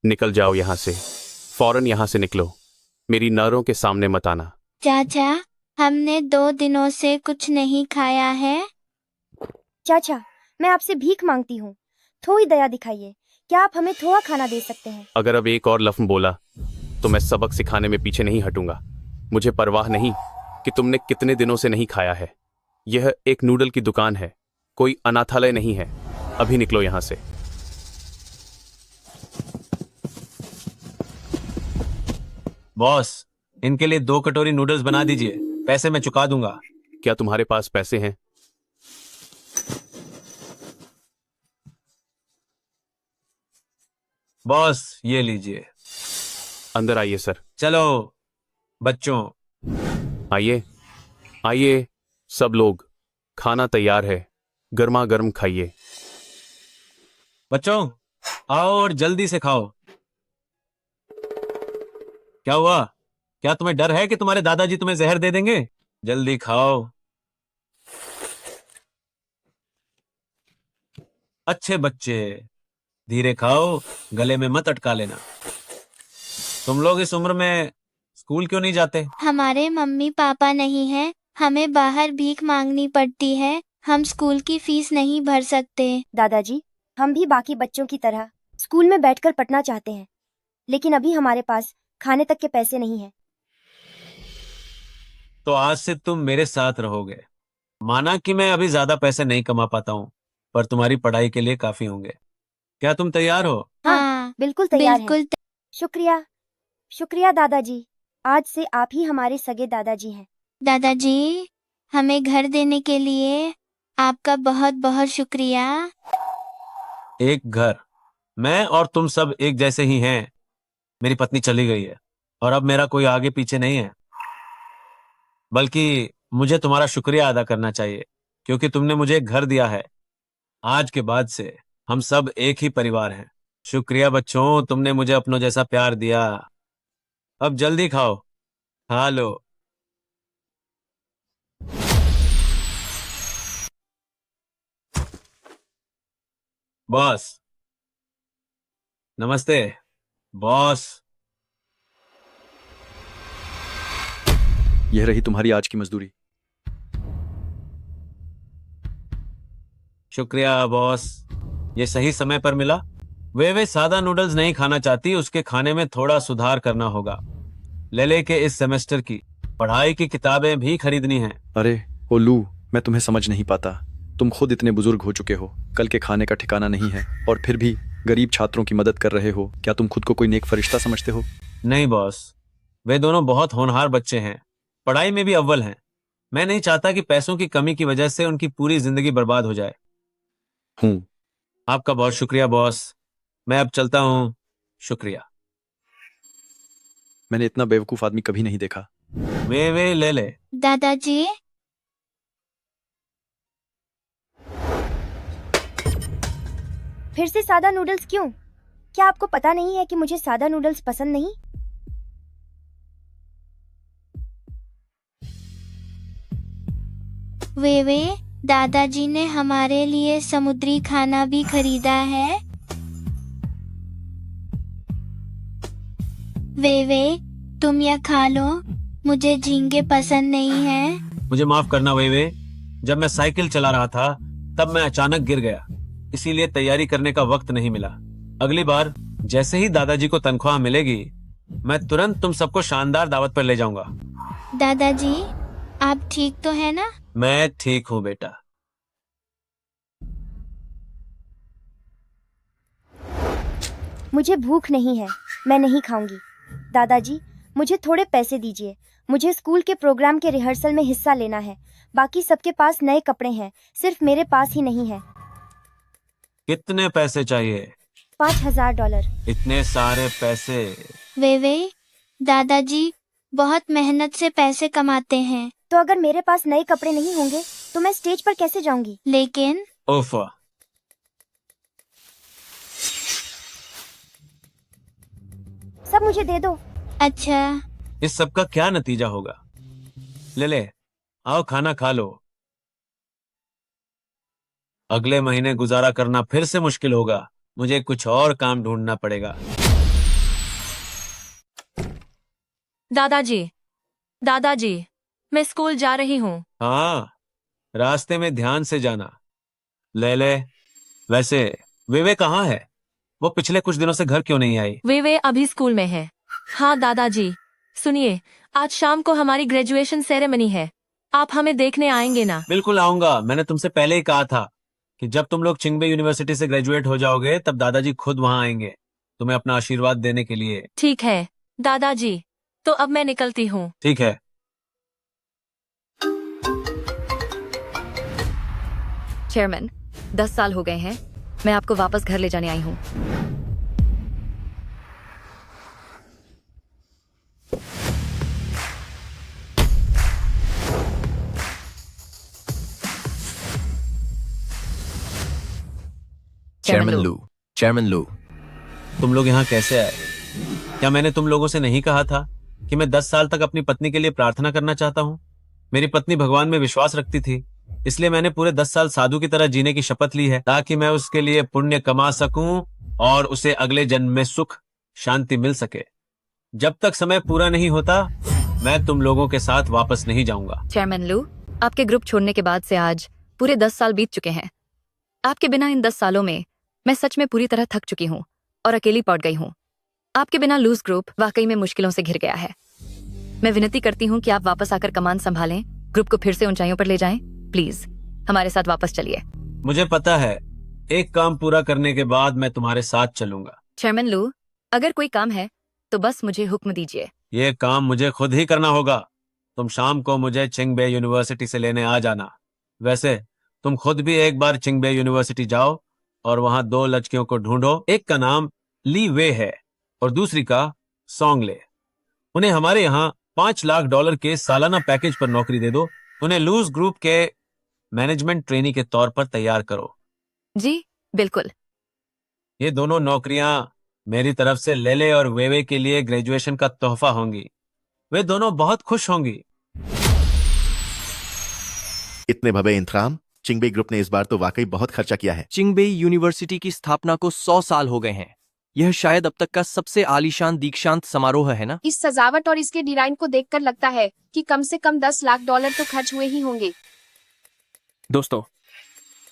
निकल जाओ यहाँ से, फौरन यहाँ से निकलो। मेरी नरों के सामने मत आना। चाचा, हमने 2 दिनों से कुछ नहीं खाया है। चाचा, मैं आपसे भीख मांगती हूँ, थोड़ी दया दिखाइए। क्या आप हमें थोड़ा खाना दे सकते हैं? अगर अब एक और लफ्ज़ बोला तो मैं सबक सिखाने में पीछे नहीं हटूंगा। मुझे परवाह नहीं कि तुमने कितने दिनों से नहीं खाया है। यह एक नूडल की दुकान है, कोई अनाथालय नहीं है। अभी निकलो यहाँ से। बॉस, इनके लिए 2 कटोरी नूडल्स बना दीजिए, पैसे मैं चुका दूंगा। क्या तुम्हारे पास पैसे हैं? बॉस, ये लीजिए। अंदर आइए सर। चलो बच्चों। आइए आइए सब लोग, खाना तैयार है, गर्मा गर्म खाइए। बच्चों आओ और जल्दी से खाओ। क्या हुआ? क्या तुम्हें डर है कि तुम्हारे दादाजी तुम्हें जहर दे देंगे? जल्दी खाओ। अच्छे बच्चे, धीरे खाओ, गले में मत अटका लेना। तुम लोग इस उम्र में स्कूल क्यों नहीं जाते? हमारे मम्मी पापा नहीं हैं, हमें बाहर भीख मांगनी पड़ती है। हम स्कूल की फीस नहीं भर सकते। दादाजी, हम भी बाकी बच्चों की तरह स्कूल में बैठकर पढ़ना चाहते हैं, लेकिन अभी हमारे पास खाने तक के पैसे नहीं हैं। तो आज से तुम मेरे साथ रहोगे। माना कि मैं अभी ज्यादा पैसे नहीं कमा पाता हूँ, पर तुम्हारी पढ़ाई के लिए काफी होंगे। क्या तुम तैयार हो? हाँ, बिल्कुल तैयार हैं। बिल्कुल। शुक्रिया, शुक्रिया दादाजी। आज से आप ही हमारे सगे दादाजी हैं। दादाजी, हमें घर देने के लिए आपका बहुत बहुत शुक्रिया। एक घर? मैं और तुम सब एक जैसे ही हैं। मेरी पत्नी चली गई है और अब मेरा कोई आगे पीछे नहीं है, बल्कि मुझे तुम्हारा शुक्रिया अदा करना चाहिए, क्योंकि तुमने मुझे एक घर दिया है। आज के बाद से हम सब एक ही परिवार हैं। शुक्रिया बच्चों, तुमने मुझे अपनों जैसा प्यार दिया। अब जल्दी खाओ, खा लो। बॉस, नमस्ते। बॉस, यह रही तुम्हारी आज की मजदूरी। शुक्रिया बॉस, ये सही समय पर मिला। वे सादा नूडल्स नहीं खाना चाहती, उसके खाने में थोड़ा सुधार करना होगा। लेले के इस सेमेस्टर की पढ़ाई की किताबें भी खरीदनी हैं। अरे ओलू, मैं तुम्हें समझ नहीं पाता। तुम खुद इतने बुजुर्ग हो चुके हो, कल के खाने का ठिकाना नहीं है, और फिर भी गरीब छात्रों की मदद कर रहे हो। क्या तुम खुद को कोई नेक फरिश्ता समझते हो? नहीं बॉस, वे दोनों बहुत होनहार बच्चे हैं, पढ़ाई में भी अव्वल हैं। मैं नहीं चाहता कि पैसों की कमी की वजह से उनकी पूरी जिंदगी बर्बाद हो जाए। हूँ। आपका बहुत शुक्रिया बॉस, मैं अब चलता हूँ। शुक्रिया। मैंने इतना बेवकूफ आदमी कभी नहीं देखा। वे ले ले। दादाजी, फिर से सादा नूडल्स क्यों? क्या आपको पता नहीं है कि मुझे सादा नूडल्स पसंद नहीं? वे दादाजी ने हमारे लिए समुद्री खाना भी खरीदा है। वे तुम यह खा लो, मुझे झींगे पसंद नहीं है। मुझे माफ करना वे, जब मैं साइकिल चला रहा था तब मैं अचानक गिर गया, इसीलिए तैयारी करने का वक्त नहीं मिला। अगली बार जैसे ही दादाजी को तनख्वाह मिलेगी, मैं तुरंत तुम सबको शानदार दावत पर ले जाऊंगा। दादाजी, आप ठीक तो है ना? मैं ठीक हूँ बेटा। मुझे भूख नहीं है, मैं नहीं खाऊंगी। दादाजी, मुझे थोड़े पैसे दीजिए। मुझे स्कूल के प्रोग्राम के रिहर्सल में हिस्सा लेना है। बाकी सबके पास नए कपड़े हैं, सिर्फ मेरे पास ही नहीं है। कितने पैसे चाहिए? $5000। इतने सारे पैसे? वे दादाजी बहुत मेहनत से पैसे कमाते हैं। तो अगर मेरे पास नए कपड़े नहीं होंगे तो मैं स्टेज पर कैसे जाऊंगी? लेकिन ओफ, सब मुझे दे दो। अच्छा, इस सब का क्या नतीजा होगा? ले आओ, खाना खा लो। अगले महीने गुजारा करना फिर से मुश्किल होगा, मुझे कुछ और काम ढूंढना पड़ेगा। दादाजी, दादाजी, मैं स्कूल जा रही हूँ। हाँ, रास्ते में ध्यान से जाना। ले वैसे वे कहाँ है? वो पिछले कुछ दिनों से घर क्यों नहीं आई? वे अभी स्कूल में है। हाँ दादाजी, सुनिए, आज शाम को हमारी ग्रेजुएशन सेरेमनी है, आप हमें देखने आएंगे ना? बिल्कुल आऊंगा। मैंने तुमसे पहले ही कहा था कि जब तुम लोग चिंगबे यूनिवर्सिटी से ग्रेजुएट हो जाओगे तब दादाजी खुद वहां आएंगे तुम्हें अपना आशीर्वाद देने के लिए। ठीक है दादाजी, तो अब मैं निकलती हूँ। ठीक है। चेयरमैन, 10 साल हो गए हैं, मैं आपको वापस घर ले जाने आई हूँ। चेयरमैन लू, तुम लोग यहाँ कैसे आए? क्या मैंने तुम लोगों से नहीं कहा था कि मैं 10 साल तक अपनी पत्नी के लिए प्रार्थना करना चाहता हूँ? मेरी पत्नी भगवान में विश्वास रखती थी, इसलिए मैंने पूरे 10 साल साधु की तरह जीने की शपथ ली है ताकि मैं उसके लिए पुण्य कमा सकूं और उसे अगले जन्म में सुख शांति मिल सके। जब तक समय पूरा नहीं होता मैं तुम लोगों के साथ वापस नहीं जाऊंगा। चेयरमैन लू, आपके ग्रुप छोड़ने के बाद से आज पूरे 10 साल बीत चुके हैं। आपके बिना इन 10 सालों में मैं सच में पूरी तरह थक चुकी हूँ और अकेली पड़ गई हूँ। आपके बिना लूज ग्रुप वाकई में मुश्किलों से घिर गया है। मैं विनती करती हूँ कि आप वापस आकर कमान संभालें, ग्रुप को फिर से ऊंचाइयों पर ले जाएं। प्लीज हमारे साथ वापस चलिए। मुझे पता है, एक काम पूरा करने के बाद मैं तुम्हारे साथ चलूंगा। चेयरमैन लू, अगर कोई काम है तो बस मुझे हुक्म दीजिए। ये काम मुझे खुद ही करना होगा। तुम शाम को मुझे चिंगबे यूनिवर्सिटी से लेने आ जाना। वैसे तुम खुद भी एक बार चिंगबे यूनिवर्सिटी जाओ और वहां 2 लड़कियों को ढूंढो। एक का नाम ली वे है और दूसरी का सोंगले। उन्हें हमारे यहाँ $5 लाख के सालाना पैकेज पर नौकरी दे दो। उन्हें लूज ग्रुप के मैनेजमेंट ट्रेनी के तौर पर तैयार करो। जी बिल्कुल। ये दोनों नौकरियां मेरी तरफ से लेले और वेवे के लिए ग्रेजुएशन का तोहफा होंगी। वे दोनों बहुत खुश होंगी। इतने भव्य इंतजाम चिंगबे ग्रुप ने इस बार तो वाकई बहुत खर्चा किया है। चिंगबे यूनिवर्सिटी की स्थापना को 100 साल हो गए हैं। यह शायद अब तक का सबसे आलीशान दीक्षांत समारोह है ना? इस सजावट और इसके डिजाइन को देखकर लगता है कि कम से कम $10 लाख तो खर्च हुए ही होंगे। दोस्तों,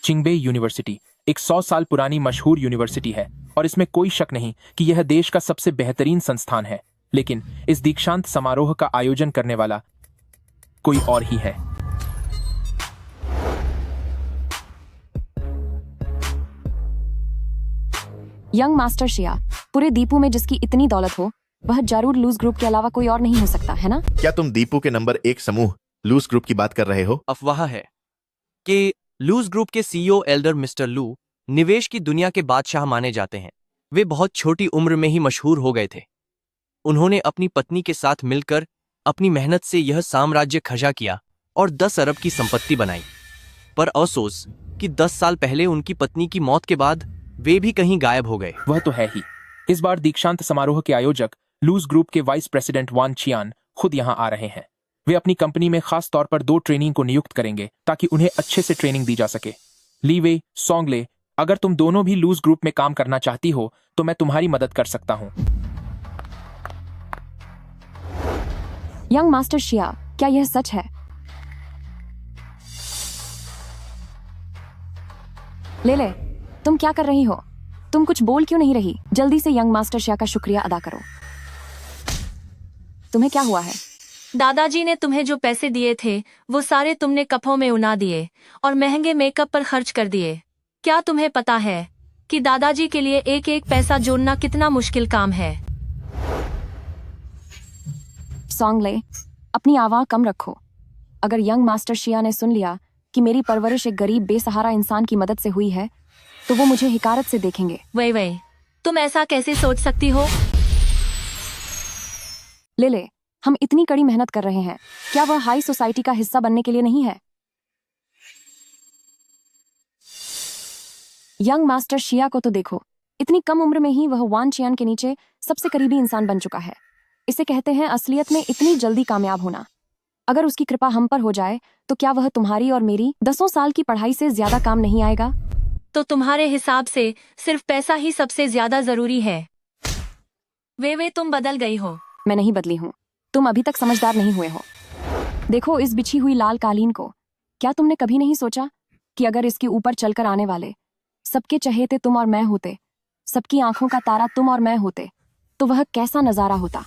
चिंगबे यूनिवर्सिटी एक 100 साल पुरानी मशहूर यूनिवर्सिटी है और इसमें कोई शक नहीं कि यह देश का सबसे बेहतरीन संस्थान है। लेकिन इस दीक्षांत समारोह का आयोजन करने वाला कोई और ही है। यंग मास्टर शिया, पूरे दीपू में जिसकी इतनी दौलत हो वह जरूर लूज ग्रुप के अलावा कोई और नहीं हो सकता है ना? क्या तुम दीपू के नंबर 1 समूह लूज ग्रुप की बात कर रहे हो? अफवाह है कि लूज ग्रुप के सीईओ एल्डर मिस्टर लू निवेश की दुनिया के बादशाह माने जाते हैं। वे बहुत छोटी उम्र में ही मशहूर हो गए थे। उन्होंने अपनी पत्नी के साथ मिलकर अपनी मेहनत से यह साम्राज्य खजा किया और 10 अरब की संपत्ति बनाई। पर अफसोस कि 10 साल पहले उनकी पत्नी की मौत के बाद वे भी कहीं गायब हो गए। वह तो है ही। इस बार दीक्षांत समारोह के आयोजक लूज ग्रुप के वाइस प्रेसिडेंट वान चियान खुद यहाँ आ रहे हैं। वे अपनी कंपनी में खास तौर पर 2 ट्रेनिंग को नियुक्त करेंगे ताकि उन्हें अच्छे से ट्रेनिंग दी जा सके। लीवे, सोंगले, अगर तुम दोनों भी लूज ग्रुप में काम करना चाहती हो तो मैं तुम्हारी मदद कर सकता हूँ। यंग मास्टर शिया, क्या यह सच है? ले, तुम क्या कर रही हो? तुम कुछ बोल क्यों नहीं रही? जल्दी से यंग मास्टर शिया का शुक्रिया अदा करो। तुम्हें क्या हुआ है? दादाजी ने तुम्हें जो पैसे दिए थे वो सारे तुमने कपों में उड़ा दिए और महंगे मेकअप पर खर्च कर दिए। क्या तुम्हें पता है कि दादाजी के लिए एक एक पैसा जोड़ना कितना मुश्किल काम है? सोंगले, अपनी आवाज कम रखो। अगर यंग मास्टर शिया ने सुन लिया कि मेरी परवरिश एक गरीब बेसहारा इंसान की मदद से हुई है तो वो मुझे हिकारत से देखेंगे। वही, तुम ऐसा कैसे सोच सकती हो? ले, हम इतनी कड़ी मेहनत कर रहे हैं, क्या वह हाई सोसाइटी का हिस्सा बनने के लिए नहीं है? यंग मास्टर शिया को तो देखो, इतनी कम उम्र में ही वह वान चियान के नीचे सबसे करीबी इंसान बन चुका है। इसे कहते हैं असलियत में इतनी जल्दी कामयाब होना। अगर उसकी कृपा हम पर हो जाए तो क्या वह तुम्हारी और मेरी 10 साल की पढ़ाई से ज्यादा काम नहीं आएगा? तो तुम्हारे हिसाब से सिर्फ पैसा ही सबसे ज्यादा जरूरी है। वे तुम बदल गई हो। मैं नहीं बदली हूँ। तुम अभी तक समझदार नहीं हुए हो। देखो इस बिछी हुई लाल कालीन को। क्या तुमने कभी नहीं सोचा कि अगर इसके ऊपर चलकर आने वाले सबके चहेते तुम और मैं होते, सबकी आंखों का तारा तुम और मैं होते, तो वह कैसा नजारा होता।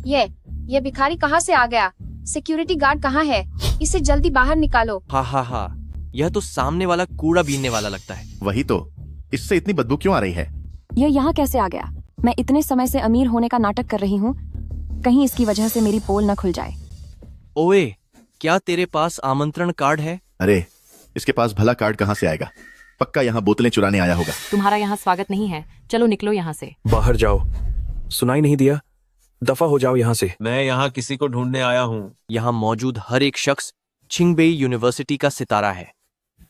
ये भिखारी कहाँ से आ गया? सिक्योरिटी गार्ड कहाँ है? इसे जल्दी बाहर निकालो। हा, यह तो सामने वाला कूड़ा बीनने वाला लगता है। वही तो, इससे इतनी बदबू क्यों आ रही है? यह यहाँ कैसे आ गया? मैं इतने समय से अमीर होने का नाटक कर रही हूँ, कहीं इसकी वजह से मेरी पोल न खुल जाए। ओए, क्या तेरे पास आमंत्रण कार्ड है? अरे, इसके पास भला कार्ड कहाँ से आएगा? पक्का यहाँ बोतलें चुराने आया होगा। तुम्हारा यहाँ स्वागत नहीं है, चलो निकलो यहाँ से। बाहर जाओ, सुनाई नहीं दिया? दफा हो जाओ यहाँ से। मैं यहाँ किसी को ढूंढने आया हूँ। यहाँ मौजूद हर एक शख्स छिंगबेई यूनिवर्सिटी का सितारा है।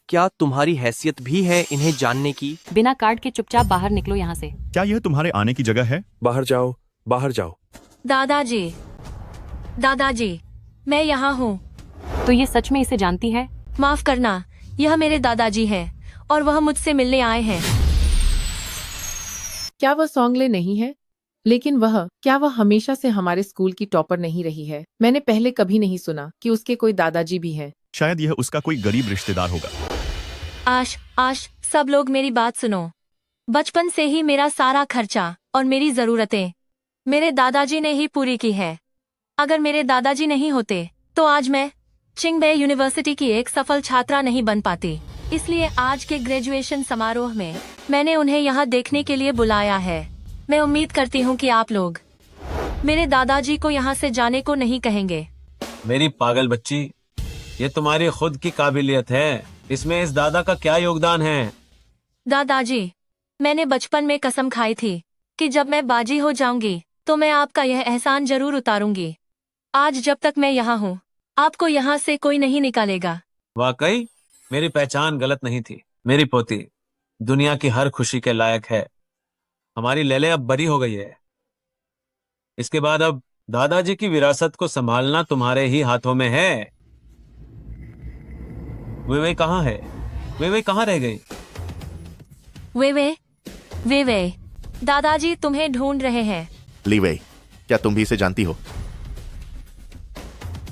क्या तुम्हारी हैसियत भी है इन्हें जानने की? बिना कार्ड के चुपचाप बाहर निकलो यहाँ से। क्या यह तुम्हारे आने की जगह है? बाहर जाओ, बाहर जाओ। दादाजी, मैं यहाँ हूँ। तो ये सच में इसे जानती है? माफ करना, यह मेरे दादाजी है और वह मुझसे मिलने आए हैं। क्या वह सॉन्गले नहीं है? लेकिन क्या वह हमेशा से हमारे स्कूल की टॉपर नहीं रही है? मैंने पहले कभी नहीं सुना कि उसके कोई दादाजी भी हैं। शायद यह उसका कोई गरीब रिश्तेदार होगा। आश, सब लोग मेरी बात सुनो। बचपन से ही मेरा सारा खर्चा और मेरी जरूरतें मेरे दादाजी ने ही पूरी की है। अगर मेरे दादाजी नहीं होते तो आज मैं चिंगबे यूनिवर्सिटी की एक सफल छात्रा नहीं बन पाती। इसलिए आज के ग्रेजुएशन समारोह में मैंने उन्हें यहाँ देखने के लिए बुलाया है। मैं उम्मीद करती हूँ कि आप लोग मेरे दादाजी को यहाँ से जाने को नहीं कहेंगे। मेरी पागल बच्ची, ये तुम्हारी खुद की काबिलियत है, इसमें इस दादा का क्या योगदान है? दादाजी, मैंने बचपन में कसम खाई थी कि जब मैं बाजी हो जाऊंगी तो मैं आपका यह एहसान जरूर उतारूंगी। आज जब तक मैं यहाँ हूँ, आपको यहाँ से कोई नहीं निकालेगा। वाकई मेरी पहचान गलत नहीं थी। मेरी पोती दुनिया की हर खुशी के लायक है। हमारी लेले अब बड़ी हो गई है। इसके बाद अब दादाजी की विरासत को संभालना तुम्हारे ही हाथों में है। वे कहाँ है? वे कहाँ रह गई? वे दादाजी तुम्हें ढूंढ रहे हैं। लीवे, क्या तुम भी इसे जानती हो?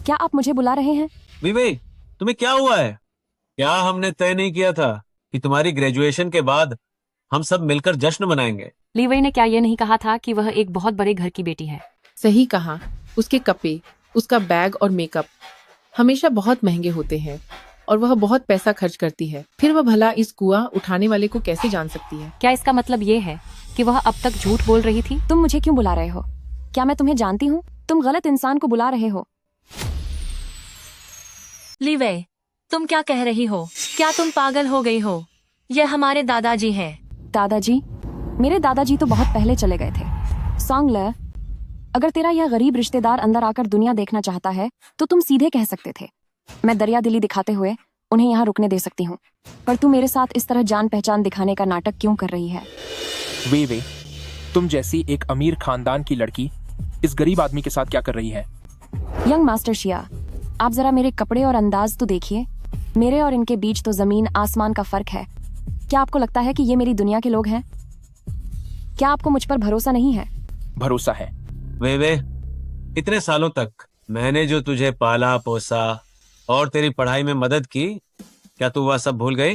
क्या आप मुझे बुला रहे हैं? वे, तुम्हें क्या हुआ है? क्या हमने तय नहीं किया था कि तुम्हारी ग्रेजुएशन के बाद हम सब मिलकर जश्न मनाएंगे? लीवई ने क्या ये नहीं कहा था कि वह एक बहुत बड़े घर की बेटी है? सही कहा। उसके कपड़े, उसका बैग और मेकअप हमेशा बहुत महंगे होते हैं और वह बहुत पैसा खर्च करती है। फिर वह भला इस कुआं उठाने वाले को कैसे जान सकती है? क्या इसका मतलब ये है कि वह अब तक झूठ बोल रही थी? तुम मुझे क्यों बुला रहे हो? क्या मैं तुम्हें जानती हूँ? तुम गलत इंसान को बुला रहे हो। लीवे, तुम क्या कह रही हो? क्या तुम पागल हो गई हो? यह हमारे दादाजी हैं। दादाजी? मेरे दादाजी तो बहुत पहले चले गए थे। सॉन्गले, अगर तेरा यह गरीब रिश्तेदार अंदर आकर दुनिया देखना चाहता है तो तुम सीधे कह सकते थे। मैं दरिया दिली दिखाते हुए उन्हें यहाँ रुकने दे सकती हूँ, पर तू मेरे साथ इस तरह जान पहचान दिखाने का नाटक क्यों कर रही है? वे तुम जैसी एक अमीर खानदान की लड़की इस गरीब आदमी के साथ क्या कर रही है? यंग मास्टर शिया, आप जरा मेरे कपड़े और अंदाज तो देखिए। मेरे और इनके बीच तो जमीन आसमान का फर्क है। क्या आपको लगता है कि ये मेरी दुनिया के लोग हैं? क्या आपको मुझ पर भरोसा नहीं है? भरोसा है। वे इतने सालों तक मैंने जो तुझे पाला पोसा और तेरी पढ़ाई में मदद की, क्या तू वह सब भूल गई?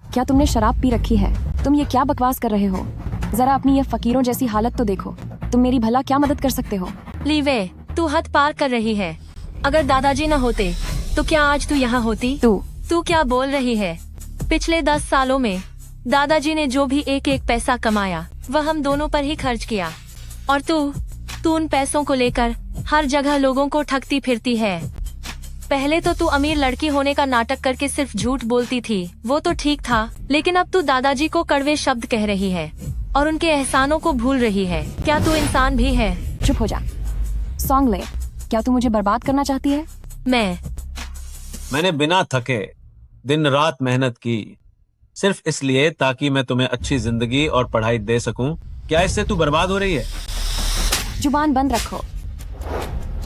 क्या तुमने शराब पी रखी है? तुम ये क्या बकवास कर रहे हो? जरा अपनी ये फकीरों जैसी हालत तो देखो। तुम मेरी भला क्या मदद कर सकते हो? लीवे, तू हद पार कर रही है। अगर दादाजी न होते तो क्या आज तू यहाँ होती? तू क्या बोल रही है? पिछले 10 सालों में दादाजी ने जो भी एक पैसा कमाया वह हम दोनों पर ही खर्च किया, और तू उन पैसों को लेकर हर जगह लोगों को ठगती फिरती है। पहले तो तू अमीर लड़की होने का नाटक करके सिर्फ झूठ बोलती थी, वो तो ठीक था, लेकिन अब तू दादाजी को कड़वे शब्द कह रही है और उनके एहसानों को भूल रही है। क्या तू इंसान भी है? चुप हो जा। सॉन्गले, क्या तू मुझे बर्बाद करना चाहती है? मैंने बिना थके दिन रात मेहनत की, सिर्फ इसलिए ताकि मैं तुम्हें अच्छी जिंदगी और पढ़ाई दे सकूं। क्या इससे तू बर्बाद हो रही है? जुबान बंद रखो।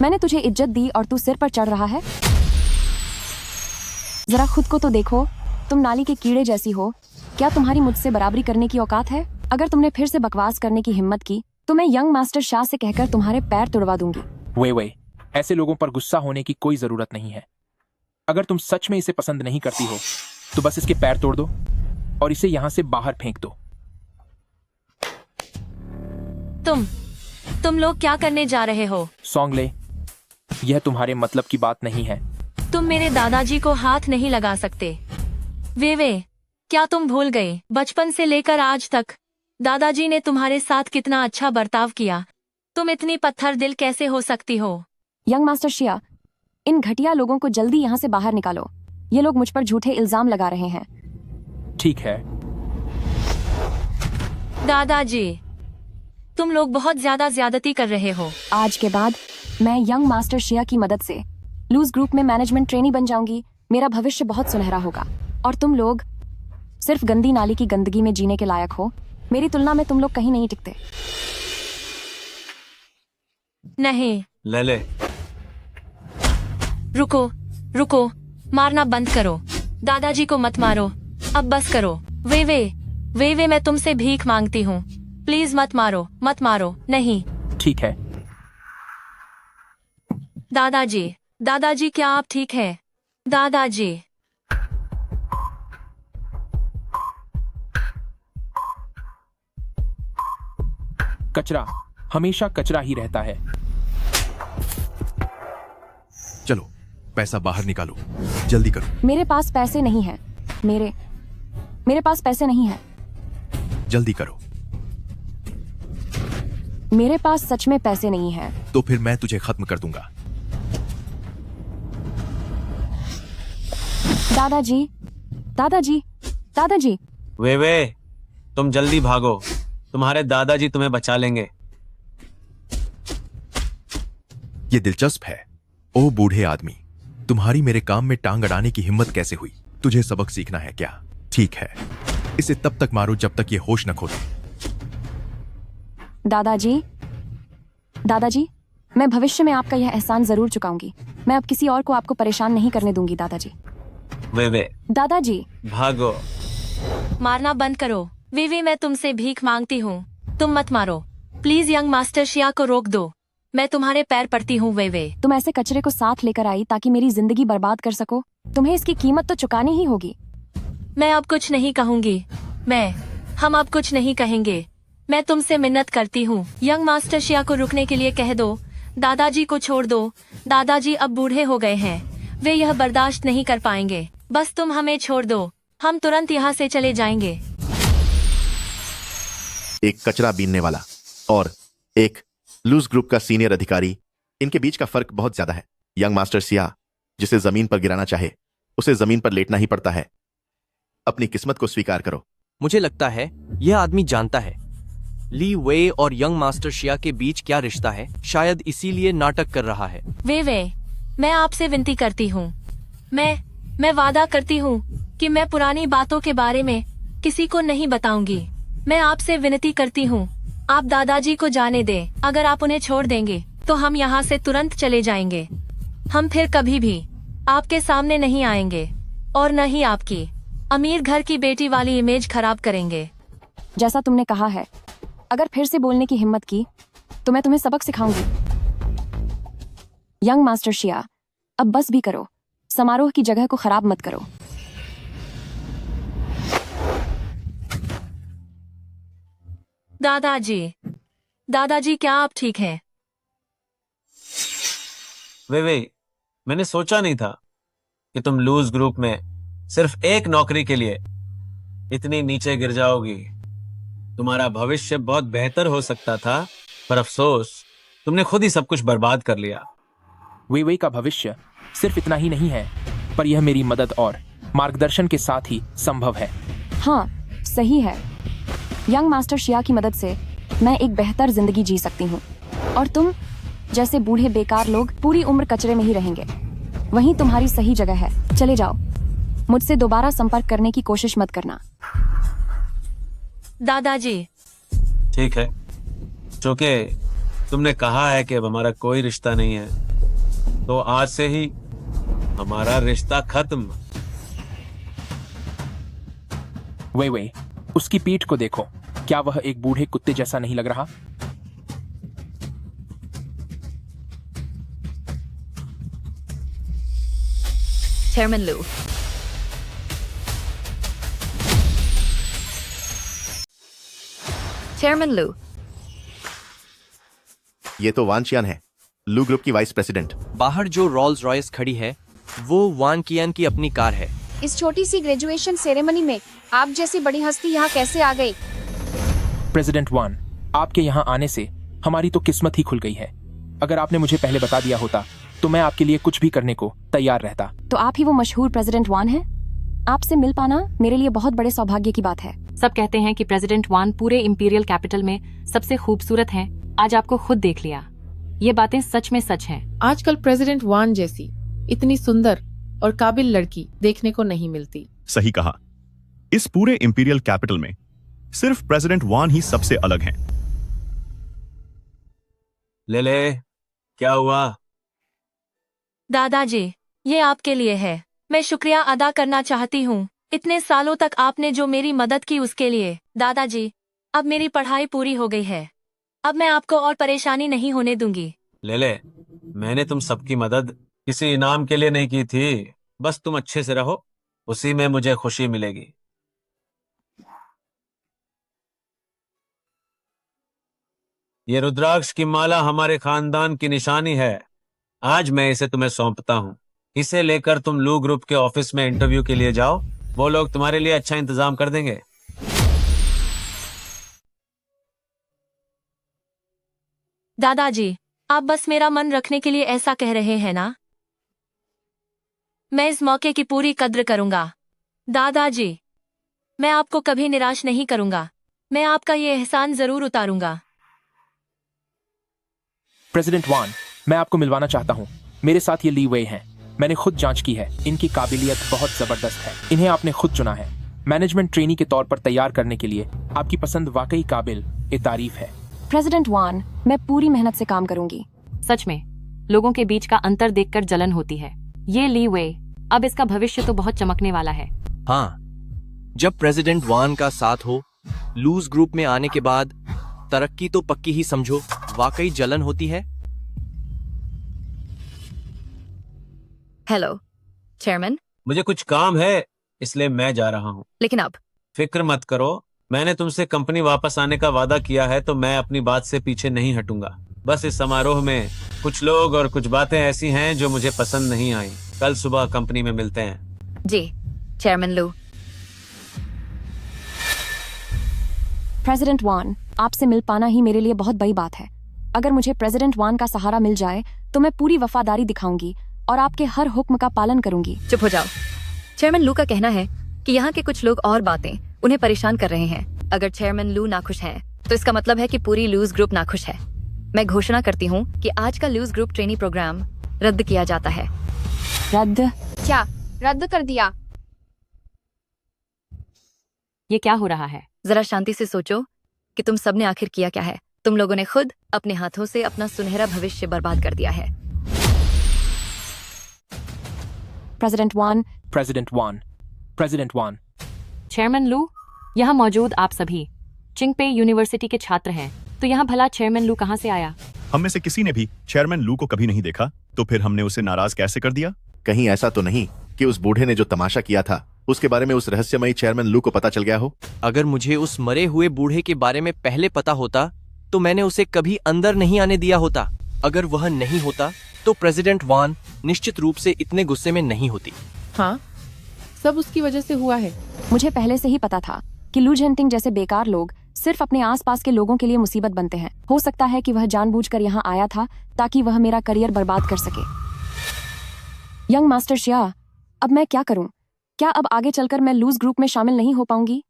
मैंने तुझे इज्जत दी और तू सिर पर चढ़ रहा है? जरा खुद को तो देखो, तुम नाली के कीड़े जैसी हो। क्या तुम्हारी मुझसे बराबरी करने की औकात है? अगर तुमने फिर से बकवास करने की हिम्मत की तो मैं यंग मास्टर शाह से कहकर तुम्हारे पैर तुड़वा दूंगी। वे ऐसे लोगों पर गुस्सा होने की कोई जरूरत नहीं है। अगर तुम सच में इसे पसंद नहीं करती हो तो बस इसके पैर तोड़ दो और इसे यहां से बाहर फेंक दो। तुम लोग क्या करने जा रहे हो? सोंगले, यह तुम्हारे मतलब की बात नहीं है। तुम मेरे दादाजी को हाथ नहीं लगा सकते। वे क्या तुम भूल गए बचपन से लेकर आज तक दादाजी ने तुम्हारे साथ कितना अच्छा बर्ताव किया? तुम इतनी पत्थर दिल कैसे हो सकती हो? यंग मास्टर शिया, इन घटिया लोगों को जल्दी यहाँ से बाहर निकालो। ये लोग मुझ पर झूठे इल्जाम लगा रहे हैं। ठीक है। दादाजी, तुम लोग बहुत ज्यादती कर रहे हो। आज के बाद मैं यंग मास्टर शिया की मदद से लूज ग्रुप में मैनेजमेंट ट्रेनी बन जाऊंगी। मेरा भविष्य बहुत सुनहरा होगा और तुम लोग सिर्फ गंदी नाली की गंदगी में जीने के लायक हो। मेरी तुलना में तुम लोग कहीं नहीं टिकते। नहीं, ले रुको, मारना बंद करो। दादाजी को मत मारो, अब बस करो। वे मैं तुमसे भीख मांगती हूँ, प्लीज मत मारो। नहीं। ठीक है। दादाजी क्या आप ठीक है? दादाजी। कचरा हमेशा कचरा ही रहता है। चलो पैसा बाहर निकालो, जल्दी करो। मेरे पास पैसे नहीं हैं। मेरे पास पैसे नहीं हैं। जल्दी करो। मेरे पास सच में पैसे नहीं हैं। तो फिर मैं तुझे खत्म कर दूंगा। दादाजी। वे तुम जल्दी भागो, तुम्हारे दादाजी तुम्हें बचा लेंगे। ये दिलचस्प है। ओ बूढ़े आदमी, तुम्हारी मेरे काम में टांग अड़ाने की हिम्मत कैसे हुई? तुझे सबक सीखना है क्या? ठीक है, इसे तब तक मारो जब तक ये होश न खो दे। दादाजी, मैं भविष्य में आपका यह एहसान जरूर चुकाऊंगी। मैं अब किसी और को आपको परेशान नहीं करने दूंगी। दादाजी। वे दादाजी। भागो। मारना बंद करो। वे मैं तुमसे भीख मांगती हूँ, तुम मत मारो। प्लीज यंग मास्टर शिया को रोक दो। मैं तुम्हारे पैर पड़ती हूँ। वे तुम ऐसे कचरे को साथ लेकर आई ताकि मेरी जिंदगी बर्बाद कर सको। तुम्हें इसकी कीमत तो चुकानी ही होगी। मैं अब कुछ नहीं कहूँगी। हम अब कुछ नहीं कहेंगे। मैं तुमसे मिन्नत करती हूँ, यंग मास्टर शिया को रुकने के लिए कह दो। दादाजी को छोड़ दो। दादाजी अब बूढ़े हो गए हैं, वे यह बर्दाश्त नहीं कर पाएंगे। बस तुम हमें छोड़ दो, हम तुरंत यहाँ से चले जाएंगे। एक कचरा बीनने वाला और एक लूज ग्रुप का सीनियर अधिकारी, इनके बीच का फर्क बहुत ज्यादा है। यंग मास्टर शिया जिसे जमीन पर गिराना चाहे उसे जमीन पर लेटना ही पड़ता है। अपनी किस्मत को स्वीकार करो। मुझे लगता है यह आदमी जानता है ली वे और यंग मास्टर शिया के बीच क्या रिश्ता है। शायद इसीलिए नाटक कर रहा है। वे मैं आपसे विनती करती हूँ। मैं वादा करती हूँ कि मैं पुरानी बातों के बारे में किसी को नहीं बताऊंगी। मैं आपसे विनती करती हूँ, आप दादाजी को जाने दें। अगर आप उन्हें छोड़ देंगे तो हम यहाँ से तुरंत चले जाएंगे। हम फिर कभी भी आपके सामने नहीं आएंगे और न ही आपकी अमीर घर की बेटी वाली इमेज खराब करेंगे। जैसा तुमने कहा है, अगर फिर से बोलने की हिम्मत की तो मैं तुम्हें सबक सिखाऊंगी। यंग मास्टर शिया, अब बस भी करो। समारोह की जगह को खराब मत करो। दादाजी क्या आप ठीक हैं? वे मैंने सोचा नहीं था कि तुम लूज ग्रुप में सिर्फ एक नौकरी के लिए इतनी नीचे गिर जाओगी। तुम्हारा भविष्य बहुत बेहतर हो सकता था, पर अफसोस तुमने खुद ही सब कुछ बर्बाद कर लिया। वे का भविष्य सिर्फ इतना ही नहीं है, पर यह मेरी मदद और मार्गदर्शन के साथ ही संभव है। हाँ, सही है। यंग मास्टर शिया की मदद से मैं एक बेहतर जिंदगी जी सकती हूँ और तुम जैसे बूढ़े बेकार लोग पूरी उम्र कचरे में ही रहेंगे। वहीं तुम्हारी सही जगह है। चले जाओ। मुझसे दोबारा संपर्क करने की कोशिश मत करना। दादाजी। ठीक है, क्योंकि तुमने कहा है कि अब हमारा कोई रिश्ता नहीं है, तो आज से ही हमारा रिश्ता खत्म। वे उसकी पीठ को देखो। क्या वह एक बूढ़े कुत्ते जैसा नहीं लग रहा? चेयरमैन लू, चेयरमैन लू, ये तो वान चियान है, लू ग्रुप की वाइस प्रेसिडेंट। बाहर जो रोल्स रॉयस खड़ी है वो वान कियान की अपनी कार है। इस छोटी सी ग्रेजुएशन सेरेमनी में आप जैसी बड़ी हस्ती यहाँ कैसे आ गई? प्रेसिडेंट वान, आपके यहाँ आने से हमारी तो किस्मत ही खुल गई है। अगर आपने मुझे पहले बता दिया होता तो मैं आपके लिए कुछ भी करने को तैयार रहता। तो आप ही वो मशहूर प्रेसिडेंट वान हैं? आपसे मिल पाना मेरे लिए बहुत बड़े सौभाग्य की बात है। सब कहते हैं कि प्रेसिडेंट वान पूरे इंपीरियल कैपिटल में सबसे खूबसूरत हैं। आज आपको खुद देख लिया। ये बातें सच में सच हैं। आजकल प्रेसिडेंट वान जैसी इतनी सुंदर और काबिल लड़की देखने को नहीं मिलती। सही कहा। इस पूरे इंपीरियल कैपिटल में सिर्फ प्रेसिडेंट वान ही सबसे अलग हैं। ले, क्या हुआ? दादाजी, ये आपके लिए है। मैं शुक्रिया अदा करना चाहती हूँ इतने सालों तक आपने जो मेरी मदद की उसके लिए। दादाजी, अब मेरी पढ़ाई पूरी हो गई है। अब मैं आपको और परेशानी नहीं होने दूंगी। ले, मैंने तुम सबकी मदद किसी इनाम के लिए नहीं की थी। बस तुम अच्छे से रहो, उसी में मुझे खुशी मिलेगी। ये रुद्राक्ष की माला हमारे खानदान की निशानी है। आज मैं इसे तुम्हें सौंपता हूँ। इसे लेकर तुम लू ग्रुप के ऑफिस में इंटरव्यू के लिए जाओ। वो लोग तुम्हारे लिए अच्छा इंतजाम कर देंगे। दादाजी, आप बस मेरा मन रखने के लिए ऐसा कह रहे हैं ना? मैं इस मौके की पूरी कद्र करूंगा। दादाजी, मैं आपको कभी निराश नहीं करूंगा। मैं आपका ये एहसान जरूर उतारूंगा। प्रेसिडेंट वान, मैं आपको मिलवाना चाहता हूँ। मेरे साथ ये ली वे हैं। मैंने खुद जांच की है। इनकी काबिलियत बहुत जबरदस्त है। इन्हें आपने खुद चुना है। मैनेजमेंट ट्रेनी के तौर पर तैयार करने के लिए आपकी पसंद वाकई काबिल तारीफ है। प्रेसिडेंट वान, मैं पूरी मेहनत से काम करूंगी। सच में लोगों के बीच का अंतर देखकर जलन होती है। ये ली वे, अब इसका भविष्य तो बहुत चमकने वाला है। हाँ, जब प्रेसिडेंट वान का साथ हो, लूज ग्रुप में आने के बाद तरक्की तो पक्की ही समझो। वाकई जलन होती है। Hello chairman. मुझे कुछ काम है, इसलिए मैं जा रहा हूँ। लेकिन अब फिक्र मत करो, मैंने तुमसे कंपनी वापस आने का वादा किया है, तो मैं अपनी बात से पीछे नहीं हटूंगा। बस इस समारोह में कुछ लोग और कुछ बातें ऐसी हैं जो मुझे पसंद नहीं आई। कल सुबह कंपनी में मिलते हैं। जी चेयरमैन लू। प्रेसिडेंट वान, आपसे मिल पाना ही मेरे लिए बहुत बड़ी बात है। अगर मुझे प्रेसिडेंट वान का सहारा मिल जाए तो मैं पूरी वफादारी दिखाऊंगी और आपके हर हुक्म का पालन करूंगी। चुप हो जाओ। चेयरमैन लू का कहना है कि यहाँ के कुछ लोग और बातें उन्हें परेशान कर रहे हैं। अगर चेयरमैन लू नाखुश हैं, तो इसका मतलब है कि पूरी लूज ग्रुप नाखुश है। मैं घोषणा करती हूँ कि आज का लूज ग्रुप ट्रेनी प्रोग्राम रद्द किया जाता है। रद्द? क्या रद्द कर दिया? ये क्या हो रहा है? जरा शांति से सोचो कि तुम सबने आखिर किया क्या है। तुम लोगों ने खुद अपने हाथों से अपना सुनहरा भविष्य बर्बाद कर दिया है। प्रेसिडेंट वान, प्रेसिडेंट वान, प्रेसिडेंट वान। चेयरमैन लू, यहाँ मौजूद आप सभी चिंगपे यूनिवर्सिटी के छात्र हैं, तो यहाँ भला चेयरमैन लू कहाँ से आया? हम में से किसी ने भी चेयरमैन लू को कभी नहीं देखा, तो फिर हमने उसे नाराज कैसे कर दिया? कहीं ऐसा तो नहीं कि उस बूढ़े ने जो तमाशा किया था उसके बारे में उस रहस्यमयी चेयरमैन लू को पता चल गया हो? अगर मुझे उस मरे हुए बूढ़े के बारे में पहले पता होता तो मैंने उसे कभी अंदर नहीं आने दिया होता। अगर वह नहीं होता तो प्रेसिडेंट वान निश्चित रूप से इतने गुस्से में नहीं होती। हाँ, सब उसकी वजह से हुआ है। मुझे पहले से ही पता था कि लूज हंटिंग जैसे बेकार लोग सिर्फ अपने आसपास के लोगों के लिए मुसीबत बनते हैं। हो सकता है कि वह जानबूझकर यहाँ आया था ताकि वह मेरा करियर बर्बाद कर सके। यंग मास्टर शिया, अब मैं क्या करूं? क्या अब आगे चलकर मैं लूज ग्रुप में शामिल नहीं हो पाऊंगी?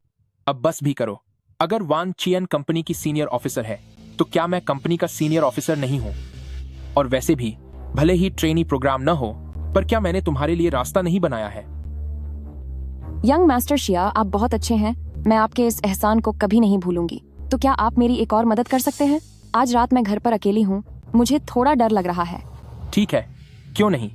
अब बस भी करो। अगर वान चियन कंपनी की सीनियर ऑफिसर है तो क्या मैं कंपनी का सीनियर ऑफिसर नहीं हूं? और वैसे भी भले ही ट्रेनी प्रोग्राम न हो, पर क्या मैंने तुम्हारे लिए रास्ता नहीं बनाया है? यंग मास्टर शिया, आप बहुत अच्छे हैं। मैं आपके इस एहसान को कभी नहीं भूलूंगी। तो क्या आप मेरी एक और मदद कर सकते हैं? आज रात मैं घर पर अकेली हूँ, मुझे थोड़ा डर लग रहा है। ठीक है, क्यों नहीं।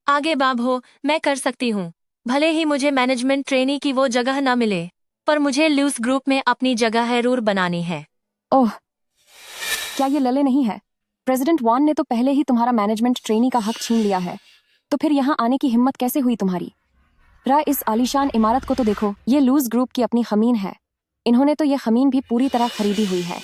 आगे बाब हो, मैं कर सकती हूँ। भले ही मुझे मैनेजमेंट ट्रेनी की वो जगह ना मिले, पर मुझे लूज ग्रुप में अपनी जगह जरूर बनानी है। ओह, क्या ये लले नहीं है? प्रेसिडेंट वान ने तो पहले ही तुम्हारा मैनेजमेंट ट्रेनी का हक छीन लिया है, तो फिर यहाँ आने की हिम्मत कैसे हुई तुम्हारी? इस आलीशान इमारत को तो देखो, ये लूज ग्रुप की अपनी खमीन है। इन्होंने तो ये खमीन भी पूरी तरह खरीदी हुई है।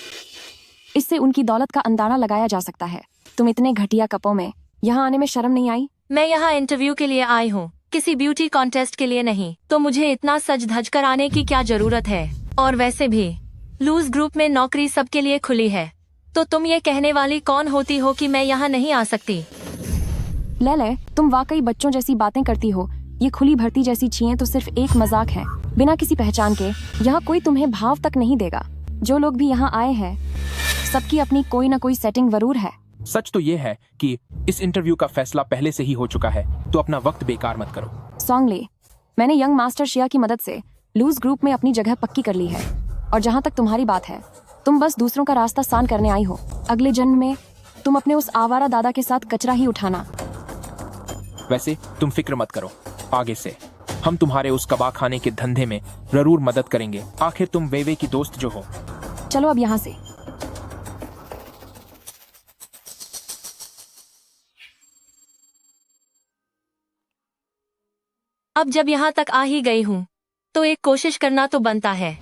इससे उनकी दौलत का अंदाजा लगाया जा सकता है। तुम इतने घटिया कपों में यहाँ आने में शर्म नहीं आई? मैं यहाँ इंटरव्यू के लिए आई हूँ, किसी ब्यूटी कॉन्टेस्ट के लिए नहीं। तो मुझे इतना सज धज कर आने की क्या जरूरत है? और वैसे भी लूज ग्रुप में नौकरी सबके लिए खुली है, तो तुम ये कहने वाली कौन होती हो कि मैं यहाँ नहीं आ सकती? ले, तुम वाकई बच्चों जैसी बातें करती हो। ये खुली भर्ती जैसी चीजें तो सिर्फ एक मजाक है, बिना किसी पहचान के। यहाँ कोई तुम्हें भाव तक नहीं देगा। जो लोग भी यहाँ आए हैं, सबकी अपनी कोई ना कोई सेटिंग जरूर है। सच तो ये है कि इस इंटरव्यू का फैसला पहले से ही हो चुका है, तो अपना वक्त बेकार मत करो। सॉन्गले, मैंने यंग मास्टर शिया की मदद से लूज ग्रुप में अपनी जगह पक्की कर ली है। और जहाँ तक तुम्हारी बात है, तुम बस दूसरों का रास्ता सान करने आई हो। अगले जन्म में तुम अपने उस आवारा दादा के साथ कचरा ही उठाना। वैसे तुम फिक्र मत करो, आगे से हम तुम्हारे उस कबाब खाने के धंधे में जरूर मदद करेंगे। आखिर तुम वेवे की दोस्त जो हो। चलो अब यहाँ से। अब जब यहाँ तक आ ही गई हूँ, तो एक कोशिश करना तो बनता है।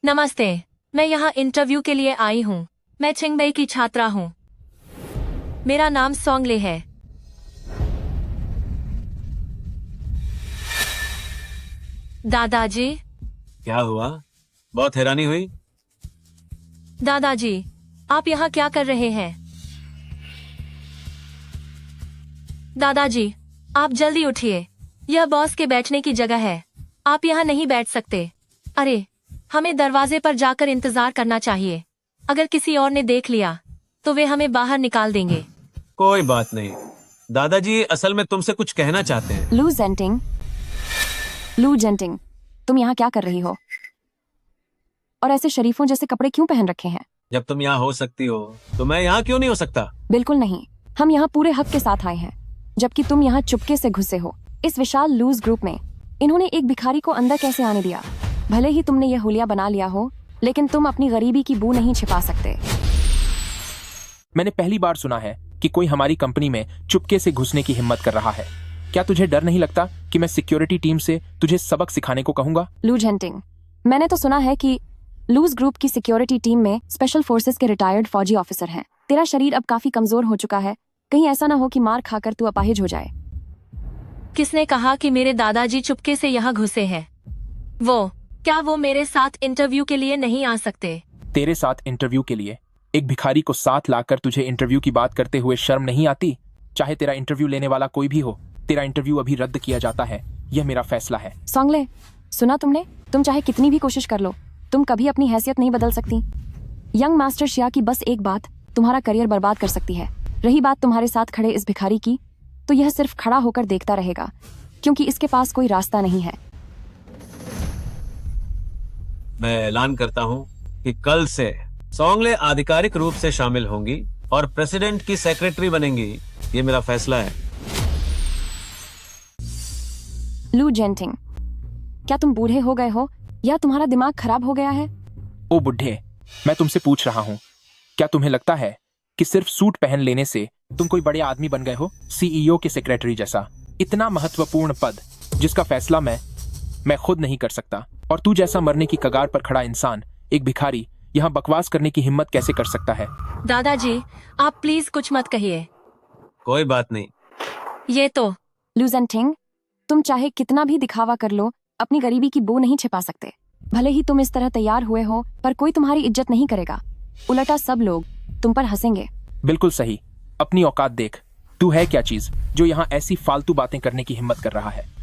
नमस्ते, मैं यहाँ इंटरव्यू के लिए आई हूँ। मैं चिंगबई की छात्रा हूँ। मेरा नाम सॉन्गले है। दादाजी। क्या हुआ? बहुत हैरानी हुई? दादाजी, आप यहाँ क्या कर रहे हैं? दादाजी, आप जल्दी उठिए, यह बॉस के बैठने की जगह है। आप यहाँ नहीं बैठ सकते। अरे, हमें दरवाजे पर जाकर इंतजार करना चाहिए। अगर किसी और ने देख लिया तो वे हमें बाहर निकाल देंगे। कोई बात नहीं, दादाजी असल में तुमसे कुछ कहना चाहते हैं। लू जेंटिंग, तुम यहाँ क्या कर रही हो? और ऐसे शरीफों जैसे कपड़े क्यों पहन रखे हैं? जब तुम यहाँ हो सकती हो तो मैं यहाँ क्यों नहीं हो सकता? बिल्कुल नहीं, हम यहाँ पूरे हक के साथ आए हैं, जबकि तुम यहाँ चुपके से घुसे हो। इस विशाल लूज ग्रुप में इन्होंने एक भिखारी को अंदर कैसे आने दिया? भले ही तुमने ये हुलिया बना लिया हो, लेकिन तुम अपनी गरीबी की बू नहीं छिपा सकते। मैंने पहली बार सुना है कि कोई हमारी कंपनी में चुपके से घुसने की हिम्मत कर रहा है। क्या तुझे डर नहीं लगता कि मैं सिक्योरिटी टीम से तुझे सबक सिखाने को कहूंगा? लूज हंटिंग, मैंने तो सुना है कि लूज ग्रुप की सिक्योरिटी टीम में स्पेशल फोर्सेस के रिटायर्ड फौजी ऑफिसर हैं। तेरा शरीर अब काफी कमजोर हो चुका है, कहीं ऐसा ना हो कि मार खाकर तू अपाहिज हो जाए। किसने कहा कि मेरे दादाजी चुपके से यहाँ घुसे हैं? क्या वो मेरे साथ इंटरव्यू के लिए नहीं आ सकते? तेरे साथ इंटरव्यू के लिए एक भिखारी को साथ लाकर तुझे इंटरव्यू की बात करते हुए शर्म नहीं आती? चाहे तेरा इंटरव्यू लेने वाला कोई भी हो, तेरा इंटरव्यू अभी रद्द किया जाता है। यह मेरा फैसला है। सॉन्गले, सुना तुमने? तुम चाहे कितनी भी कोशिश कर लो, तुम कभी अपनी हैसियत नहीं बदल सकती। यंग मास्टर शिया की बस एक बात तुम्हारा करियर बर्बाद कर सकती है। रही बात तुम्हारे साथ खड़े इस भिखारी की, तो यह सिर्फ खड़ा होकर देखता रहेगा, क्योंकि इसके पास कोई रास्ता नहीं है। मैं ऐलान करता हूँ कि कल से सॉन्गले आधिकारिक रूप से शामिल होंगी और प्रेसिडेंट की सेक्रेटरी बनेंगी। ये मेरा फैसला है। लू जेंटिंग, क्या तुम बूढ़े हो गए हो या तुम्हारा दिमाग खराब हो गया है? ओ बुढ़े, मैं तुमसे पूछ रहा हूँ, क्या तुम्हें लगता है कि सिर्फ सूट पहन लेने से तुम कोई बड़े आदमी बन गए हो? सीईओ के सेक्रेटरी जैसा इतना महत्वपूर्ण पद, जिसका फैसला मैं खुद नहीं कर सकता। और तू जैसा मरने की कगार पर खड़ा इंसान, एक भिखारी, यहाँ बकवास करने की हिम्मत कैसे कर सकता है? दादाजी, आप प्लीज कुछ मत कहिए। कोई बात नहीं। ये तो लूजेंटिंग, तुम चाहे कितना भी दिखावा कर लो, अपनी गरीबी की बू नहीं छिपा सकते। भले ही तुम इस तरह तैयार हुए हो, पर कोई तुम्हारी इज्जत नहीं करेगा। उल्टा सब लोग तुम पर हंसेंगे। बिल्कुल सही। अपनी औकात देख। तू है क्या चीज जो यहाँ ऐसी फालतू बातें करने की हिम्मत कर रहा है?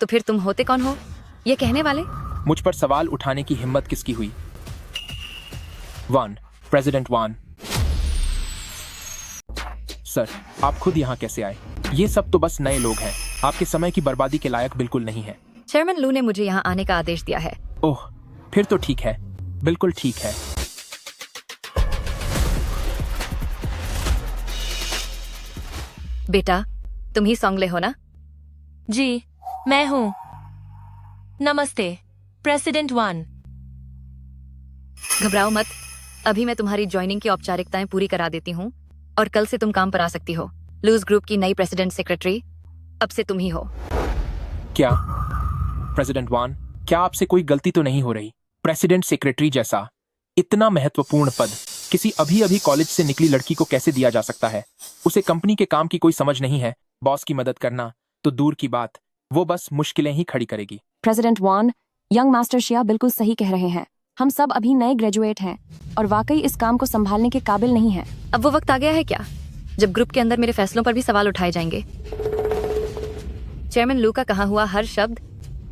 तो फिर तुम होते कौन हो ये कहने वाले? मुझ पर सवाल उठाने की हिम्मत किसकी हुई? प्रेसिडेंट वान। सर, आप खुद यहाँ कैसे आए? ये सब तो बस नए लोग हैं, आपके समय की बर्बादी के लायक बिल्कुल नहीं है। चेयरमैन लू ने मुझे यहाँ आने का आदेश दिया है। ओह, फिर तो ठीक है, बिल्कुल ठीक है। बेटा, तुम ही सॉन्गले हो ना? जी मैं हूँ। नमस्ते प्रेसिडेंट वन। घबराओ मत, अभी मैं तुम्हारी ज्वाइनिंग की औपचारिकताएं पूरी करा देती हूँ और कल से तुम काम पर आ सकती हो। लूज ग्रुप की नई प्रेसिडेंट सेक्रेटरी अब से तुम ही हो। क्या प्रेसिडेंट वान, क्या आपसे कोई गलती तो नहीं हो रही? प्रेसिडेंट सेक्रेटरी जैसा इतना महत्वपूर्ण पद किसी अभी अभी कॉलेज से निकली लड़की को कैसे दिया जा सकता है? उसे कंपनी के काम की कोई समझ नहीं है। बॉस की मदद करना तो दूर की बात, वो बस मुश्किलें ही खड़ी करेगी। प्रेसिडेंट वॉन, यंग मास्टर शिया बिल्कुल सही कह रहे हैं। हम सब अभी नए ग्रेजुएट हैं और वाकई इस काम को संभालने के काबिल नहीं हैं। अब वो वक्त आ गया है क्या जब ग्रुप के अंदर मेरे फैसलों पर भी सवाल उठाए जाएंगे? चेयरमैन लू का कहा हुआ हर शब्द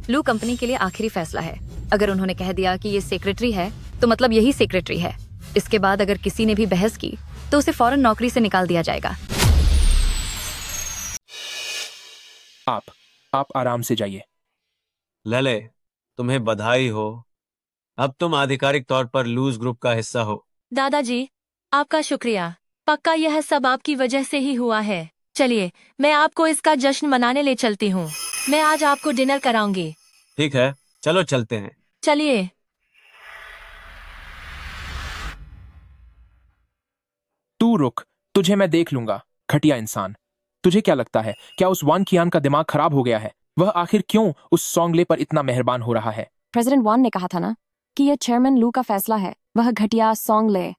लू कंपनी के लिए आखिरी फैसला है। अगर उन्होंने कह दिया कि ये सेक्रेटरी है तो मतलब यही सेक्रेटरी है। इसके बाद अगर किसी ने भी बहस की तो उसे फौरन नौकरी से निकाल दिया जाएगा। आप आराम से जाइए। लले, तुम्हें बधाई हो, अब तुम आधिकारिक तौर पर लूज ग्रुप का हिस्सा हो। दादाजी आपका शुक्रिया, पक्का यह सब आपकी वजह से ही हुआ है। चलिए मैं आपको इसका जश्न मनाने ले चलती हूँ। मैं आज आपको डिनर कराऊंगी। ठीक है, चलो चलते हैं। चलिए। तू रुक, तुझे मैं देख लूंगा। घटिया इंसान। तुझे क्या लगता है, क्या उस वान कियान का दिमाग खराब हो गया है? वह आखिर क्यों उस सॉन्गले पर इतना मेहरबान हो रहा है? प्रेसिडेंट वान ने कहा था ना कि यह चेयरमैन लू का फैसला है। वह घटिया सॉन्गले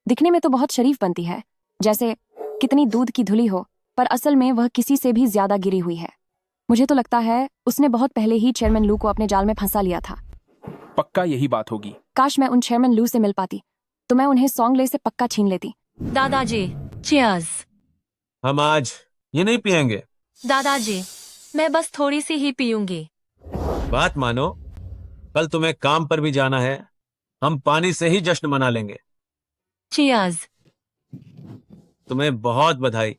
दिखने में तो बहुत शरीफ बनती है, जैसे कितनी दूध की धुली हो, पर असल में वह किसी से भी ज्यादा गिरी हुई है। मुझे तो लगता है उसने बहुत पहले ही चेयरमैन लू को अपने जाल में फंसा लिया था। पक्का यही बात होगी। काश मैं उन चेयरमैन लू से मिल पाती तो मैं उन्हें सॉन्गले से पक्का छीन लेती। दादाजी चीयर्स। हम आज ये नहीं पियेंगे। दादाजी मैं बस थोड़ी सी ही पीऊंगी। बात मानो, कल तुम्हें काम पर भी जाना है। हम पानी से ही जश्न मना लेंगे। चीयर्स। तुम्हें बहुत बधाई।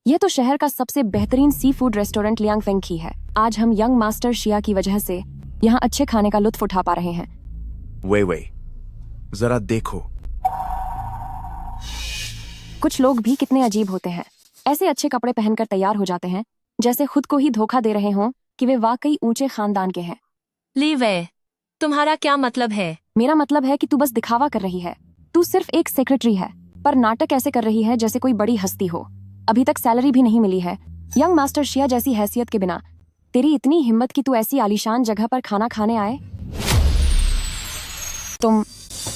यह तो शहर का सबसे बेहतरीन sea food restaurant Liang Feng की है। आज हम यंग मास्टर शिया की वजह से यहाँ अच्छे खाने का लुत्फ उठा पा रहे हैं। वे जरा देखो, कुछ लोग भी कितने अजीब होते हैं। ऐसे अच्छे कपड़े पहनकर तैयार हो जाते हैं जैसे खुद को ही धोखा दे रहे हों कि वे वाकई ऊंचे खानदान के हैं। ली वे, तुम्हारा क्या मतलब है? मेरा मतलब है कि तू बस दिखावा कर रही है। तू सिर्फ एक सेक्रेटरी है, पर नाटक ऐसे कर रही है जैसे कोई बड़ी हस्ती हो। अभी तक सैलरी भी नहीं मिली है। यंग मास्टर शिया जैसी हैसियत के बिना तेरी इतनी हिम्मत कि तू ऐसी आलीशान जगह पर खाना खाने आए? तुम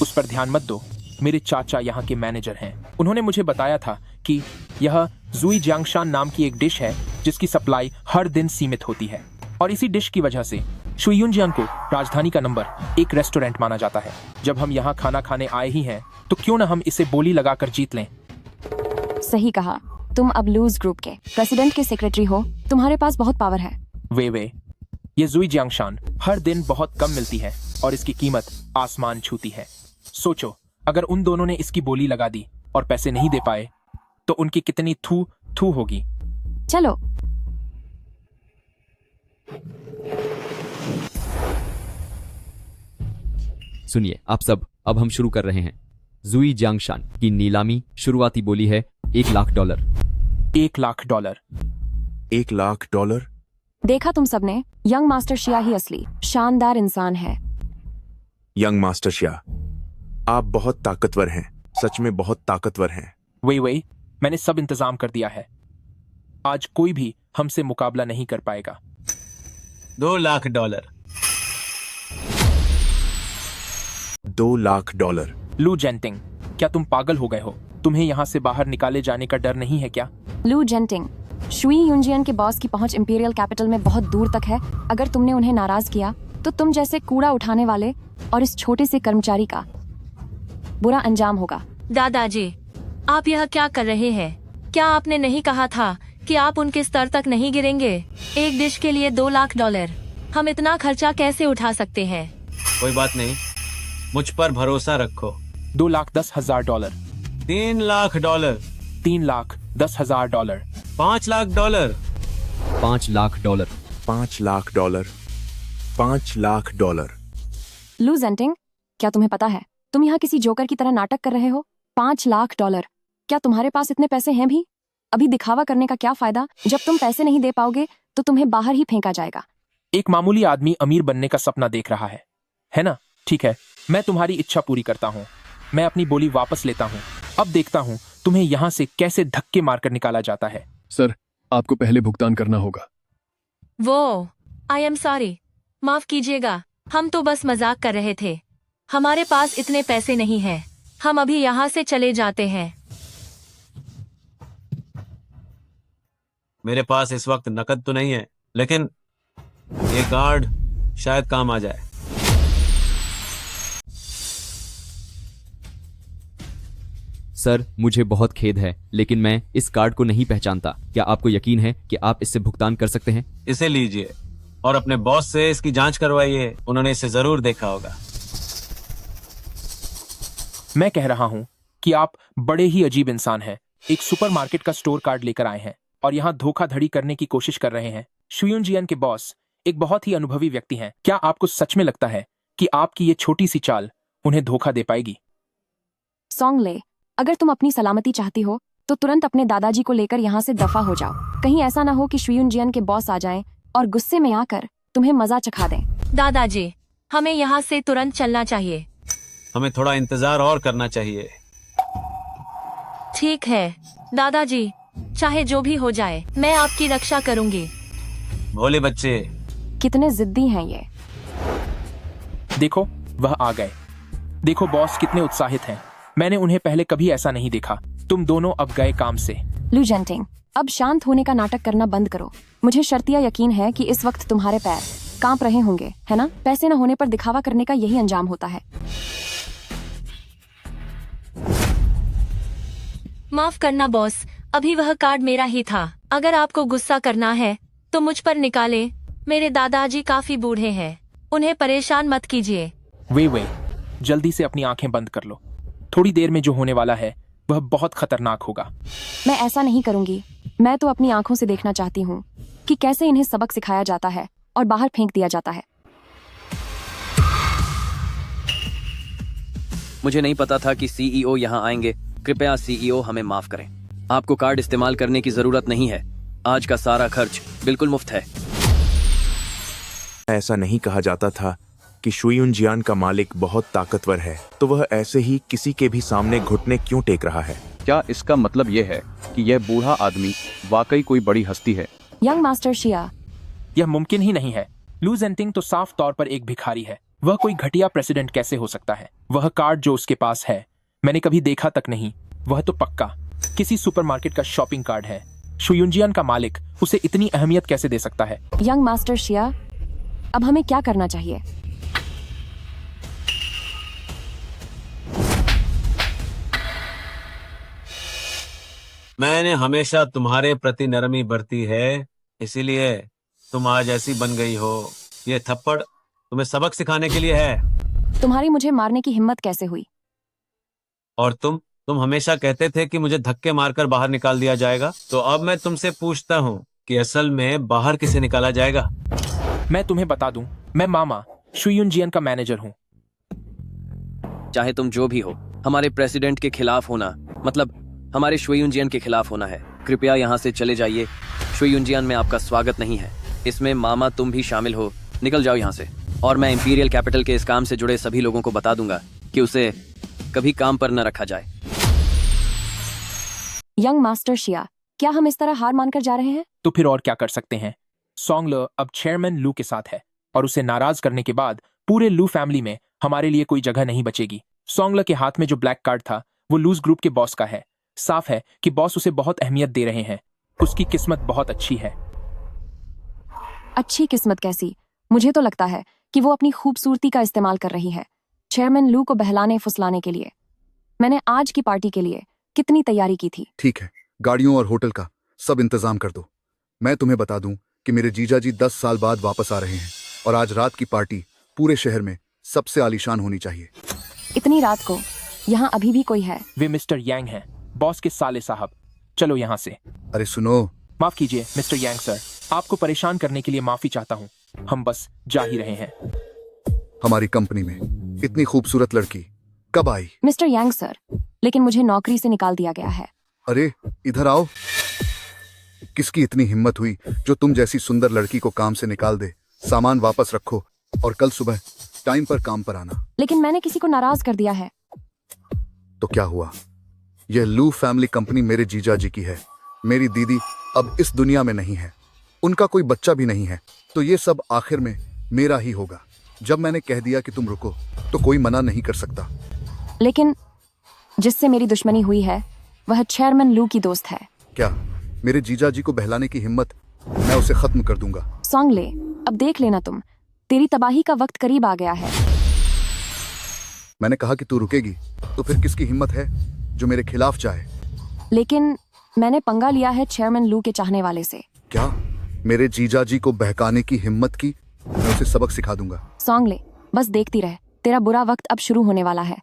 उस पर ध्यान मत दो। मेरे चाचा यहाँ के मैनेजर हैं। उन्होंने मुझे बताया था कि यह जुई जियांगशान नाम की एक डिश है जिसकी सप्लाई हर दिन सीमित होती है, और इसी डिश की वजह से शुयुनजियांग को राजधानी का नंबर 1 रेस्टोरेंट माना जाता है। जब हम यहाँ खाना खाने आए ही हैं तो क्यों न हम इसे बोली लगाकर जीत लें। सही कहा। तुम अब लूज ग्रुप के प्रेसिडेंट के सेक्रेटरी हो। तुम्हारे पास बहुत पावर है। वे ये जुई जियांगशान हर दिन बहुत कम मिलती है और इसकी कीमत आसमान छूती है। सोचो, अगर उन दोनों ने इसकी बोली लगा दी और पैसे नहीं दे पाए तो उनकी कितनी थू होगी। चलो। सुनिए आप सब, अब हम शुरू कर रहे हैं। जुई जियांगशान की नीलामी शुरुआती बोली है $1,00,000। $1,00,000। $1,00,000। देखा तुम सबने, यंग मास्टर शिया ही असली शानदार इंसान है। यंग मास्टर शिया, आप बहुत ताकतवर हैं, सच में बहुत ताकतवर हैं। वे मैंने सब इंतजाम कर दिया है। आज कोई भी हमसे मुकाबला नहीं कर पाएगा। $2,00,000। $2,00,000। लू जेंटिंग, क्या तुम पागल हो गए हो? तुम्हें यहाँ से बाहर निकाले जाने का डर नहीं है क्या? लू जेंटिंग, शुई यूनजियन के बॉस की पहुंच इंपीरियल कैपिटल में बहुत दूर तक है। अगर तुमने उन्हें नाराज किया तो तुम जैसे कूड़ा उठाने वाले और इस छोटे से कर्मचारी का बुरा अंजाम होगा। दादाजी आप यह क्या कर रहे हैं? क्या आपने नहीं कहा था कि आप उनके स्तर तक नहीं गिरेंगे? एक डिश के लिए $2,00,000, हम इतना खर्चा कैसे उठा सकते हैं? कोई बात नहीं, मुझ पर भरोसा रखो। $2,10,000। $3,00,000। $3,10,000। $5,00,000। $5,00,000। $5,00,000। $5,00,000। लू जेंटिंग, क्या तुम्हें पता है तुम यहाँ किसी जोकर की तरह नाटक कर रहे हो? $5,00,000। क्या तुम्हारे पास इतने पैसे हैं भी? अभी दिखावा करने का क्या फायदा? जब तुम पैसे नहीं दे पाओगे तो तुम्हें बाहर ही फेंका जाएगा। एक मामूली आदमी अमीर बनने का सपना देख रहा है ना? ठीक है, मैं तुम्हारी इच्छा पूरी करता हूँ। मैं अपनी बोली वापस लेता हूँ। अब देखता हूँ तुम्हें यहाँ से कैसे धक्के मारकर निकाला जाता है। सर, आपको पहले भुगतान करना होगा। वो आई एम सॉरी, माफ कीजिएगा, हम तो बस मजाक कर रहे थे। हमारे पास इतने पैसे नहीं हैं। हम अभी यहाँ से चले जाते हैं। मेरे पास इस वक्त नकद तो नहीं है, लेकिन ये कार्ड शायद काम आ जाए। सर, मुझे बहुत खेद है, लेकिन मैं इस कार्ड को नहीं पहचानता। क्या आपको यकीन है कि आप इससे भुगतान कर सकते हैं? इसे लीजिए और अपने बॉस से इसकी जांच करवाइए। उन्होंने इसे जरूर देखा होगा। मैं कह रहा हूँ कि आप बड़े ही अजीब इंसान हैं। एक सुपरमार्केट का स्टोर कार्ड लेकर आए हैं और यहाँ धोखाधड़ी करने की कोशिश कर रहे हैं। शुयून जियन के बॉस एक बहुत ही अनुभवी व्यक्ति हैं। क्या आपको सच में लगता है कि आपकी ये छोटी सी चाल उन्हें धोखा दे पाएगी? सॉन्ग ले, अगर तुम अपनी सलामती चाहती हो तो तुरंत अपने दादाजी को लेकर यहाँ से दफा हो जाओ। कहीं ऐसा ना हो कि शुयून जियन के बॉस आ जाएं और गुस्से में आकर तुम्हें मजा चखा दें। दादाजी, हमें यहाँ से तुरंत चलना चाहिए। हमें थोड़ा इंतजार और करना चाहिए। ठीक है दादाजी, चाहे जो भी हो जाए मैं आपकी रक्षा करूंगी। भोले बच्चे। कितने जिद्दी हैं ये। देखो, वह आ गए। देखो बॉस कितने उत्साहित हैं। मैंने उन्हें पहले कभी ऐसा नहीं देखा। तुम दोनों अब गए काम से। लू जेंटिंग, अब शांत होने का नाटक करना बंद करो। मुझे शर्तिया यकीन है कि इस वक्त तुम्हारे पैर कांप रहे होंगे, है ना? पैसे न होने पर दिखावा करने का यही अंजाम होता है। माफ करना बॉस, अभी वह कार्ड मेरा ही था। अगर आपको गुस्सा करना है तो मुझ पर निकाले। मेरे दादाजी काफी बूढ़े हैं, उन्हें परेशान मत कीजिए। वे जल्दी से अपनी आंखें बंद कर लो। थोड़ी देर में जो होने वाला है वह बहुत खतरनाक होगा। मैं ऐसा नहीं करूंगी। मैं तो अपनी आंखों से देखना चाहती हूँ कि कैसे इन्हें सबक सिखाया जाता है और बाहर फेंक दिया जाता है। मुझे नहीं पता था कि सीईओ यहाँ आएंगे। कृपया सीईओ हमें माफ करें। आपको कार्ड इस्तेमाल करने की जरूरत नहीं है। आज का सारा खर्च बिल्कुल मुफ्त है। ऐसा नहीं कहा जाता था कि शुयून जियान का मालिक बहुत ताकतवर है, तो वह ऐसे ही किसी के भी सामने घुटने क्यों टेक रहा है? क्या इसका मतलब यह है कि यह बूढ़ा आदमी वाकई कोई बड़ी हस्ती है? यंग मास्टर शिया, यह मुमकिन ही नहीं है। लू जेंटिंग तो साफ तौर पर एक भिखारी है। वह कोई घटिया प्रेसिडेंट कैसे हो सकता है? वह कार्ड जो उसके पास है मैंने कभी देखा तक नहीं। वह तो पक्का किसी सुपरमार्केट का शॉपिंग कार्ड है। शुयून जियान का मालिक उसे इतनी अहमियत कैसे दे सकता है? यंग मास्टर शिया, अब हमें क्या करना चाहिए? मैंने हमेशा तुम्हारे प्रति नरमी बरती है, इसीलिए तुम आज ऐसी बन गई हो। ये थप्पड़ तुम्हें सबक सिखाने के लिए है। तुम्हारी मुझे मारने की हिम्मत कैसे हुई? और तुम हमेशा कहते थे कि मुझे धक्के मारकर बाहर निकाल दिया जाएगा। तो अब मैं तुमसे पूछता हूँ कि असल में बाहर किसे निकाला जाएगा? मैं तुम्हें बता दूं, मैं मामा शुयून जियन का मैनेजर हूँ। चाहे तुम जो भी हो, हमारे प्रेसिडेंट के खिलाफ होना मतलब हमारे शुयून जियन के खिलाफ होना है। कृपया यहाँ से चले जाइए। शुयून जियन में आपका स्वागत नहीं है। इसमें मामा तुम भी शामिल हो। निकल जाओ यहाँ से। और मैं इंपीरियल कैपिटल के इस काम से जुड़े सभी लोगों को बता दूंगा कि उसे कभी काम पर न रखा जाए। यंग मास्टर शिया, क्या हम इस तरह हार मानकर जा रहे हैं? तो फिर और क्या कर सकते हैं? सॉन्गल अब चेयरमैन लू के साथ है और उसे नाराज करने के बाद पूरे लू फैमिली में हमारे लिए कोई जगह नहीं बचेगी। सॉन्गल के हाथ में जो ब्लैक कार्ड था वो लूज ग्रुप के बॉस का है। साफ है कि बॉस उसे बहुत अहमियत दे रहे हैं। उसकी किस्मत बहुत अच्छी है। अच्छी किस्मत कैसी? मुझे तो लगता है कि वो अपनी खूबसूरती का इस्तेमाल कर रही है चेयरमैन लू को बहलाने फुसलाने के लिए। मैंने आज की पार्टी के लिए कितनी तैयारी की थी। ठीक है, गाड़ियों और होटल का सब इंतजाम कर दो। मैं तुम्हें बता दूं कि मेरे जीजा जी 10 साल बाद वापस आ रहे हैं और आज रात की पार्टी पूरे शहर में सबसे आलीशान होनी चाहिए। इतनी रात को यहाँ अभी भी कोई है? वे मिस्टर यांग हैं, बॉस के साले साहब। चलो यहाँ से। अरे सुनो। माफ कीजिए मिस्टर यांग सर, आपको परेशान करने के लिए माफी चाहता हूँ। हम बस जा ही रहे हैं। हमारी कंपनी में इतनी खूबसूरत लड़की कब आई? मिस्टर यांग सर, लेकिन मुझे नौकरी से निकाल दिया गया है। अरे इधर आओ। किसकी इतनी हिम्मत हुई जो तुम जैसी सुंदर लड़की को काम से निकाल दे? सामान वापस रखो और कल सुबह टाइम पर काम पर आना। लेकिन मैंने किसी को नाराज कर दिया है। तो क्या हुआ? यह लू फैमिली कंपनी मेरे जीजा जी की है। मेरी दीदी अब इस दुनिया में नहीं है, उनका कोई बच्चा भी नहीं है, तो ये सब आखिर में मेरा ही होगा। जब मैंने कह दिया कि तुम रुको तो कोई मना नहीं कर सकता। लेकिन जिससे मेरी दुश्मनी हुई है वह चेयरमैन लू की दोस्त है। क्या मेरे जीजा जी को बहलाने की हिम्मत? मैं उसे खत्म कर दूंगा। सॉन्ग ले, अब देख लेना तुम, तेरी तबाही का वक्त करीब आ गया है। मैंने कहा कि तू रुकेगी, तो फिर किसकी हिम्मत है जो मेरे खिलाफ जाए? लेकिन मैंने पंगा लिया है चेयरमैन लू के चाहने वाले से। क्या मेरे जीजा जी को बहकाने की हिम्मत की? मैं उसे सबक सिखा दूंगा। सॉन्ग ले, बस देखती रह, तेरा बुरा वक्त अब शुरू होने वाला है।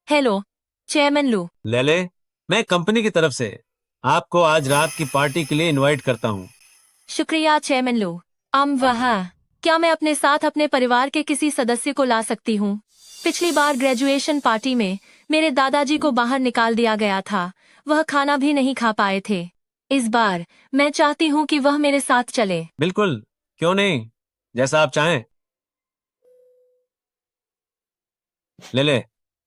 हेलो चेयरमैन लू। ले, मैं कंपनी की तरफ से आपको आज रात की पार्टी के लिए इनवाइट करता हूँ। शुक्रिया चेयरमैन लू। क्या मैं अपने साथ अपने परिवार के किसी सदस्य को ला सकती हूँ? पिछली बार ग्रेजुएशन पार्टी में मेरे दादाजी को बाहर निकाल दिया गया था, वह खाना भी नहीं खा पाए थे। इस बार मैं चाहती हूँ कि वह मेरे साथ चले। बिल्कुल, क्यों नहीं, जैसा आप चाहें। ले,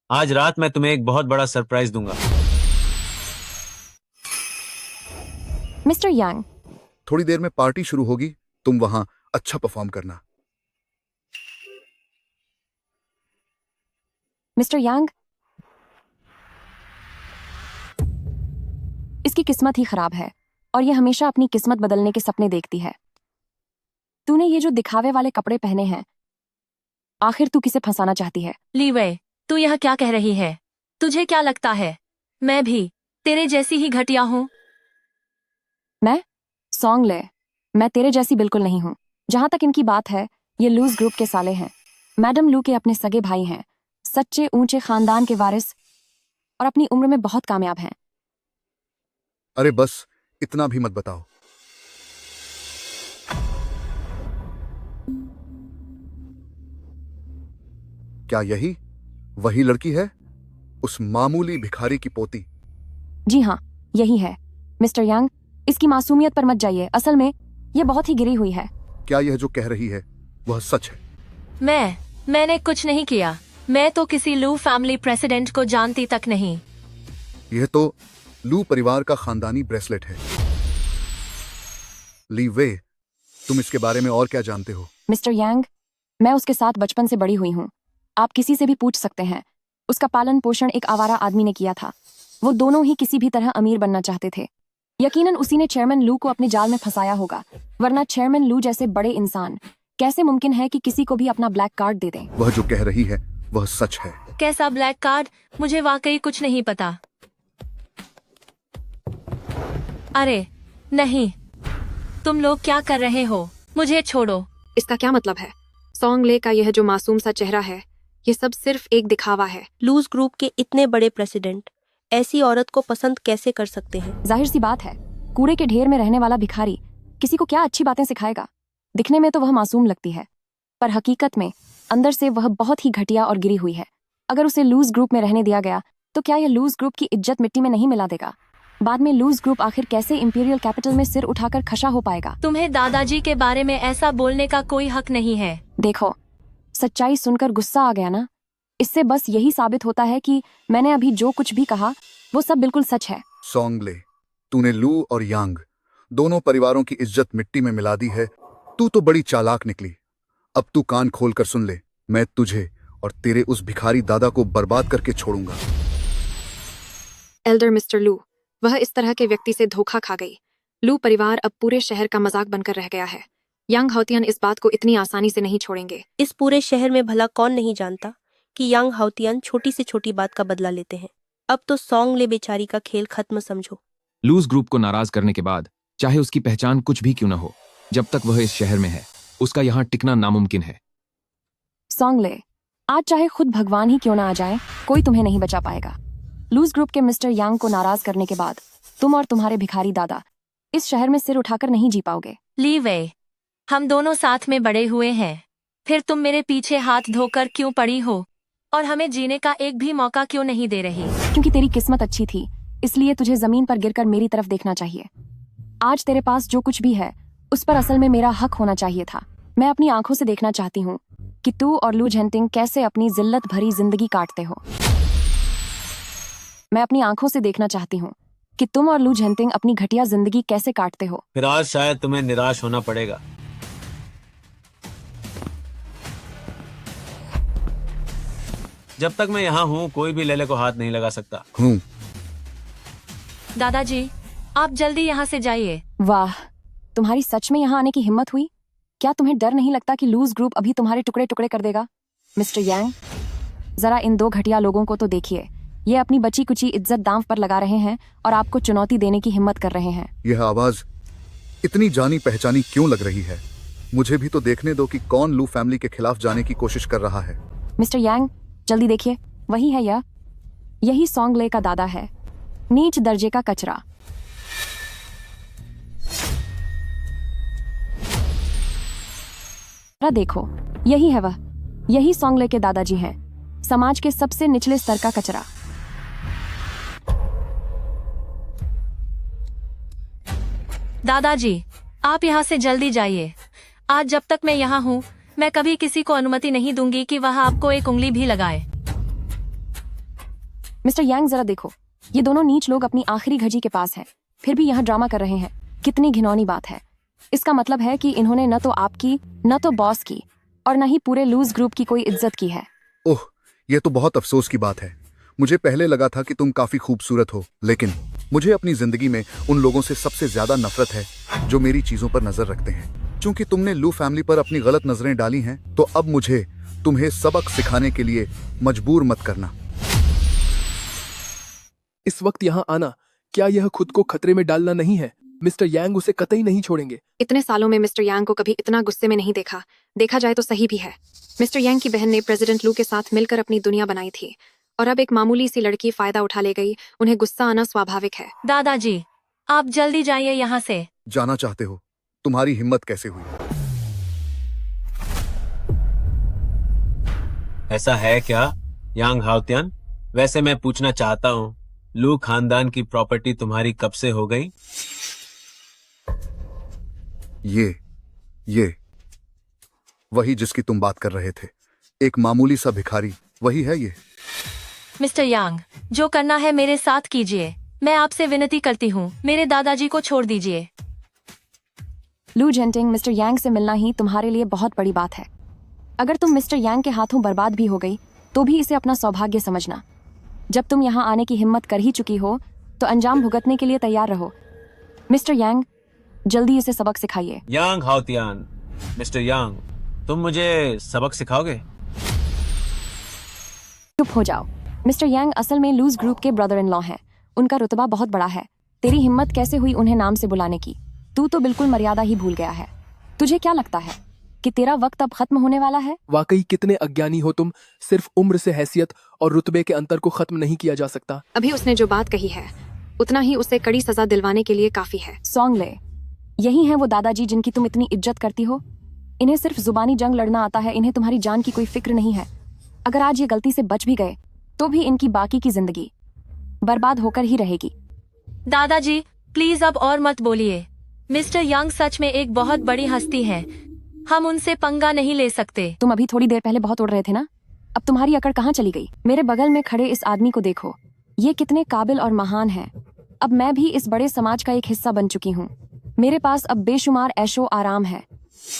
आज रात मैं तुम्हें एक बहुत बड़ा सरप्राइज दूंगा। मिस्टर यांग, थोड़ी देर में पार्टी शुरू होगी, तुम वहां अच्छा परफॉर्म करना। मिस्टर यांग, इसकी किस्मत ही खराब है और ये हमेशा अपनी किस्मत बदलने के सपने देखती है। तूने ये जो दिखावे वाले कपड़े पहने हैं, आखिर तू किसे फंसाना चाहती है? लीवे, तू यह क्या कह रही है? तुझे क्या लगता है मैं भी तेरे जैसी ही घटिया हूँ? मैं? सॉन्ग ले, मैं तेरे जैसी बिल्कुल नहीं हूँ। जहां तक इनकी बात है, ये लूज ग्रुप के साले हैं। मैडम लू के अपने सगे भाई हैं, सच्चे ऊंचे खानदान के वारिस और अपनी उम्र में बहुत कामयाब हैं। अरे बस इतना भी मत बताओ। क्या यही वही लड़की है, उस मामूली भिखारी की पोती? जी हाँ, यही है। मिस्टर यांग, इसकी मासूमियत पर मत जाइए, असल में ये बहुत ही गिरी हुई है। क्या यह जो कह रही है वह सच है? मैंने कुछ नहीं किया। मैं तो किसी लू फैमिली प्रेसिडेंट को जानती तक नहीं। यह तो लू परिवार का खानदानी ब्रेसलेट है। ली वे, तुम इसके बारे में और क्या जानते हो? मिस्टर यांग, मैं उसके साथ बचपन से बड़ी हुई हूँ। आप किसी से भी पूछ सकते हैं। उसका पालन पोषण एक आवारा आदमी ने किया था। वो दोनों ही किसी भी तरह अमीर बनना चाहते थे। यकीनन उसी ने चेयरमैन लू को अपने जाल में फंसाया होगा, वरना चेयरमैन लू जैसे बड़े इंसान कैसे मुमकिन है कि किसी को भी अपना ब्लैक कार्ड दे दें? वह जो कह रही है वह सच है। कैसा ब्लैक कार्ड? मुझे वाकई कुछ नहीं पता। अरे नहीं, तुम लोग क्या कर रहे हो? मुझे छोड़ो। इसका क्या मतलब है? सॉन्ग ले का यह जो मासूम सा चेहरा है, ये सब सिर्फ एक दिखावा है। लूज ग्रुप के इतने बड़े प्रेसिडेंट ऐसी औरत को पसंद कैसे कर सकते हैं? जाहिर सी बात है, कूड़े के ढेर में रहने वाला भिखारी किसी को क्या अच्छी बातें सिखाएगा? दिखने में तो वह मासूम लगती है, पर हकीकत में अंदर से वह बहुत ही घटिया और गिरी हुई है। अगर उसे लूज ग्रुप में रहने दिया गया तो क्या यह लूज ग्रुप की इज्जत मिट्टी में नहीं मिला देगा? बाद में लूज ग्रुप आखिर कैसे इंपीरियल कैपिटल में सिर उठाकर खशा हो पाएगा? तुम्हें दादाजी के बारे में ऐसा बोलने का कोई हक नहीं है। देखो, सच्चाई सुनकर गुस्सा आ गया ना? इससे बस यही साबित होता है कि मैंने अभी जो कुछ भी कहा वो सब बिल्कुल सच है। सॉन्ग ले, तूने लू और यांग दोनों परिवारों की इज्जत मिट्टी में मिला दी है। तू तो बड़ी चालाक निकली। अब तू कान खोल कर सुन ले, मैं तुझे और तेरे उस भिखारी दादा को बर्बाद करके छोड़ूंगा। एल्डर मिस्टर लू, वह इस तरह के व्यक्ति से धोखा खा गई। लू परिवार अब पूरे शहर का मजाक बनकर रह गया है। यांग हाउतियन इस बात को इतनी आसानी से नहीं छोड़ेंगे। इस पूरे शहर में भला कौन नहीं जानता कि यांग हाउतियन छोटी से छोटी बात का बदला लेते हैं। अब तो सॉन्ग ले बेचारी का खेल खत्म समझो। लूज ग्रुप को नाराज करने के बाद, चाहे उसकी पहचान कुछ भी क्यों न हो, जब तक वह इस शहर में है, उसका यहाँ टिकना नामुमकिन है। सॉन्ग ले, आज चाहे खुद भगवान ही क्यों ना आ जाए, कोई तुम्हें नहीं बचा पाएगा। लूज ग्रुप के मिस्टर यांग को नाराज करने के बाद तुम और तुम्हारे भिखारी दादा इस शहर में सिर उठाकर नहीं जी पाओगे। ली वे, हम दोनों साथ में बड़े हुए हैं, फिर तुम मेरे पीछे हाथ धोकर क्यों पड़ी हो और हमें जीने का एक भी मौका क्यों नहीं दे रही? क्योंकि तेरी किस्मत अच्छी थी, इसलिए तुझे जमीन पर गिरकर मेरी तरफ देखना चाहिए। आज तेरे पास जो कुछ भी है उस पर असल में मेरा हक होना चाहिए था। मैं अपनी आंखों से देखना चाहती हूँ कि तू और लू झेंटिंग कैसे अपनी जिल्लत भरी जिंदगी काटते हो। मैं अपनी आंखों से देखना चाहती हूँ कि तुम और लू झेंटिंग अपनी घटिया जिंदगी कैसे काटते हो। फिर आज शायद तुम्हें निराश होना पड़ेगा। जब तक मैं यहाँ हूँ कोई भी लेले को हाथ नहीं लगा सकता। दादाजी, आप जल्दी यहाँ से जाइए। वाह, तुम्हारी सच में यहाँ आने की हिम्मत हुई? क्या तुम्हें डर नहीं लगता कि लूज ग्रुप अभी तुम्हारे टुकड़े टुकड़े कर देगा? मिस्टर यांग, जरा इन दो घटिया लोगों को तो देखिए। ये अपनी बची कुची इज्जत दांव पर लगा रहे हैं और आपको चुनौती देने की हिम्मत कर रहे हैं। यह आवाज इतनी जानी पहचानी क्यों लग रही है? मुझे भी तो देखने दो कि कौन लू फैमिली के खिलाफ जाने की कोशिश कर रहा है। मिस्टर यांग, जल्दी देखिए, वही है यही सॉन्ग ले का दादा है, नीच दर्जे का कचरा। देखो, यही है वह, यही सॉन्ग ले के दादाजी हैं, समाज के सबसे निचले स्तर का कचरा। दादाजी, आप यहाँ से जल्दी जाइए। आज जब तक मैं यहाँ हूँ मैं कभी किसी को अनुमति नहीं दूंगी कि वह आपको एक उंगली भी लगाए। मिस्टर यांग, जरा देखो, ये दोनों नीच लोग अपनी आखिरी घजी के पास हैं, फिर भी यहाँ ड्रामा कर रहे हैं। कितनी घिनौनी बात है। इसका मतलब है कि इन्होंने न तो आपकी, न तो बॉस की और न ही पूरे लूज ग्रुप की कोई इज्जत की है। ओह, यह तो बहुत अफसोस की बात है। मुझे पहले लगा था कि तुम काफी खूबसूरत हो, लेकिन मुझे अपनी जिंदगी में उन लोगों से सबसे ज्यादा नफरत है जो मेरी चीजों पर नजर रखते हैं। क्योंकि तुमने लू फैमिली पर अपनी गलत नजरें डाली हैं, तो अब मुझे तुम्हें सबक सिखाने के लिए मजबूर मत करना। इस वक्त यहाँ आना, क्या यह खुद को खतरे में डालना नहीं है? मिस्टर यांग उसे कतई नहीं छोड़ेंगे। इतने सालों में मिस्टर यांग को कभी इतना गुस्से में नहीं देखा। देखा जाए तो सही भी है। मिस्टर यांग की बहन ने प्रेसिडेंट लू के साथ मिलकर अपनी दुनिया बनाई थी और अब एक मामूली सी लड़की फायदा उठा ले गई। उन्हें गुस्सा आना स्वाभाविक है। दादाजी, आप जल्दी जाइए यहाँ से। जाना चाहते हो? तुम्हारी हिम्मत कैसे हुई? ऐसा है क्या यांग हाउतियान? वैसे मैं पूछना चाहता हूँ, लू खानदान की प्रॉपर्टी तुम्हारी कब से हो गई? ये वही जिसकी तुम बात कर रहे थे, एक मामूली सा भिखारी, वही है ये। मिस्टर यांग, जो करना है मेरे साथ कीजिए। मैं आपसे विनती करती हूँ, मेरे दादाजी को छोड़ दीजिए। लू झेंटिंग, मिस्टर यांग से मिलना ही तुम्हारे लिए बहुत बड़ी बात है। अगर तुम मिस्टर यांग के हाथों बर्बाद भी हो गई तो भी इसे अपना सौभाग्य समझना। जब तुम यहाँ आने की हिम्मत कर ही चुकी हो तो अंजाम भुगतने के लिए तैयार रहो। मिस्टर यांग, जल्दी इसे सबक सिखाइए। यांग हाउतियान, मिस्टर यांग, तुम मुझे सबक सिखाओगे? चुप हो जाओ। मिस्टर यांग असल में लूज ग्रुप के ब्रदर इन लॉ हैं। उनका रुतबा बहुत बड़ा है। तेरी हिम्मत कैसे हुई उन्हें नाम से बुलाने की? तू तो बिल्कुल मर्यादा ही भूल गया है। तुझे क्या लगता है कि तेरा वक्त अब खत्म होने वाला है? वाकई कितने अज्ञानी हो तुम। सिर्फ उम्र से हैसियत और रुतबे के अंतर को खत्म नहीं किया जा सकता। अभी उसने जो बात कही है उतना ही उसे कड़ी सजा दिलवाने के लिए काफी है। सॉन्ग ले, यही है वो दादाजी जिनकी तुम इतनी इज्जत करती हो। इन्हें सिर्फ जुबानी जंग लड़ना आता है, इन्हें तुम्हारी जान की कोई फिक्र नहीं है। अगर आज ये गलती से बच भी गए तो भी इनकी बाकी की जिंदगी बर्बाद होकर ही रहेगी। दादाजी, प्लीज अब और मत बोलिए। मिस्टर यांग सच में एक बहुत बड़ी हस्ती है, हम उनसे पंगा नहीं ले सकते। तुम अभी थोड़ी देर पहले बहुत उड़ रहे थे ना, अब तुम्हारी अकड़ कहाँ चली गई? मेरे बगल में खड़े इस आदमी को देखो, ये कितने काबिल और महान है। अब मैं भी इस बड़े समाज का एक हिस्सा बन चुकी हूँ। मेरे पास अब बेशुमार ऐशो आराम है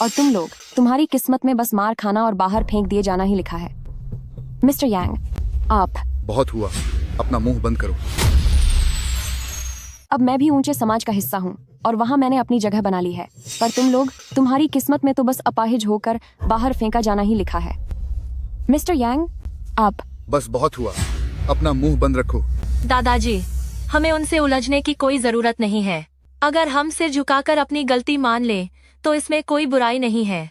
और तुम लोग, तुम्हारी किस्मत में बस मार खाना और बाहर फेंक दिए जाना ही लिखा है। मिस्टर यांग, आप बहुत हुआ, अपना मुंह बंद करो। अब मैं भी ऊंचे समाज का हिस्सा हूँ और वहाँ मैंने अपनी जगह बना ली है, पर तुम लोग, तुम्हारी किस्मत में तो बस अपाहिज होकर बाहर फेंका जाना ही लिखा है। मिस्टर यांग, आप बस बहुत हुआ, अपना मुंह बंद रखो। दादाजी, हमें उनसे उलझने की कोई जरूरत नहीं है। अगर हम सिर झुकाकर अपनी गलती मान लें तो इसमें कोई बुराई नहीं है।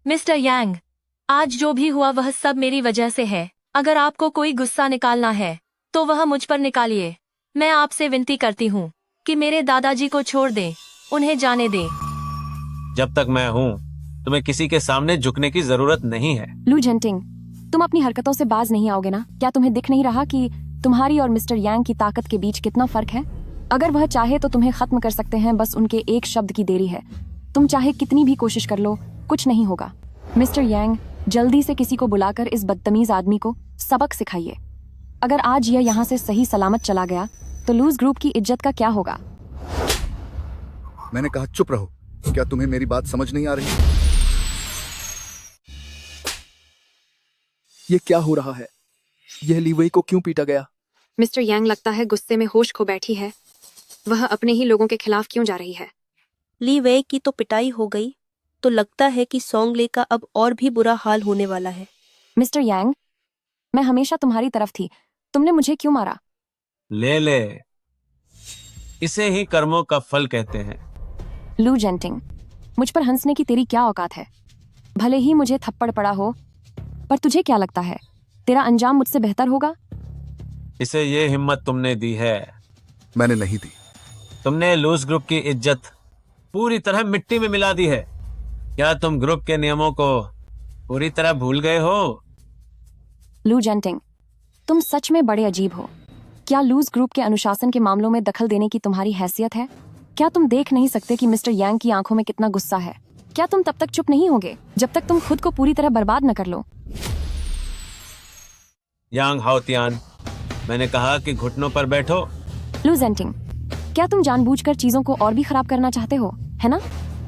मिस्टर यांग, आज जो भी हुआ वह सब मेरी वजह से है। अगर आपको कोई गुस्सा निकालना है तो वह मुझ पर निकालिए। मैं आपसे विनती करती हूँ कि मेरे दादाजी को छोड़ दें, उन्हें जाने दें। जब तक मैं हूँ तुम्हें किसी के सामने झुकने की जरूरत नहीं है। लू जेंटिंग, तुम अपनी हरकतों से बाज नहीं आओगे ना? क्या तुम्हें दिख नहीं रहा कि तुम्हारी और मिस्टर यांग की ताकत के बीच कितना फर्क है? अगर वह चाहे तो तुम्हें खत्म कर सकते हैं, बस उनके एक शब्द की देरी है। तुम चाहे कितनी भी कोशिश कर लो, कुछ नहीं होगा। मिस्टर यांग, जल्दी से किसी को बुलाकर इस बदतमीज आदमी को सबक सिखाइए। अगर आज यह यहाँ से सही सलामत चला गया तो लूज ग्रुप की इज्जत का क्या होगा? मैंने कहा चुप रहो। क्या तुम्हें मेरी बात समझ नहीं आ रही? ये क्या हो रहा है? यह लीवई को क्यों पीटा गया? मिस्टर यांग लगता है गुस्से में होश खो बैठी है। वह अपने ही लोगों के खिलाफ क्यों जा रही है? ली वे की तो पिटाई हो गई, तो लगता है कि सोंगले का अब और भी बुरा हाल होने वाला है। मिस्टर यांग, मैं हमेशा तुम्हारी तरफ थी, तुमने मुझे क्यों मारा? ले इसे ही कर्मों का फल कहते हैं। लू जेंटिंग, मुझ पर हंसने की तेरी क्या औकात है? भले ही मुझे थप्पड़ पड़ा हो, पर तुझे क्या लगता है तेरा अंजाम मुझसे बेहतर होगा? इसे ये हिम्मत तुमने दी है। मैंने नहीं दी। तुमने लूज ग्रुप की इज्जत पूरी तरह मिट्टी में मिला दी है। क्या तुम ग्रुप के नियमों को पूरी तरह भूल गए हो? लू जेंटिंग, तुम सच में बड़े अजीब हो। क्या लूज ग्रुप के अनुशासन के मामलों में दखल देने की तुम्हारी हैसियत है? क्या तुम देख नहीं सकते कि मिस्टर यांग की आंखों में कितना गुस्सा है? क्या तुम तब तक चुप नहीं होगे जब तक तुम खुद को पूरी तरह बर्बाद न कर लो? यांग हाओतियान, मैंने कहा कि घुटनों पर बैठो। लू जेंटिंग, क्या तुम जानबूझकर चीजों को और भी खराब करना चाहते हो, है ना?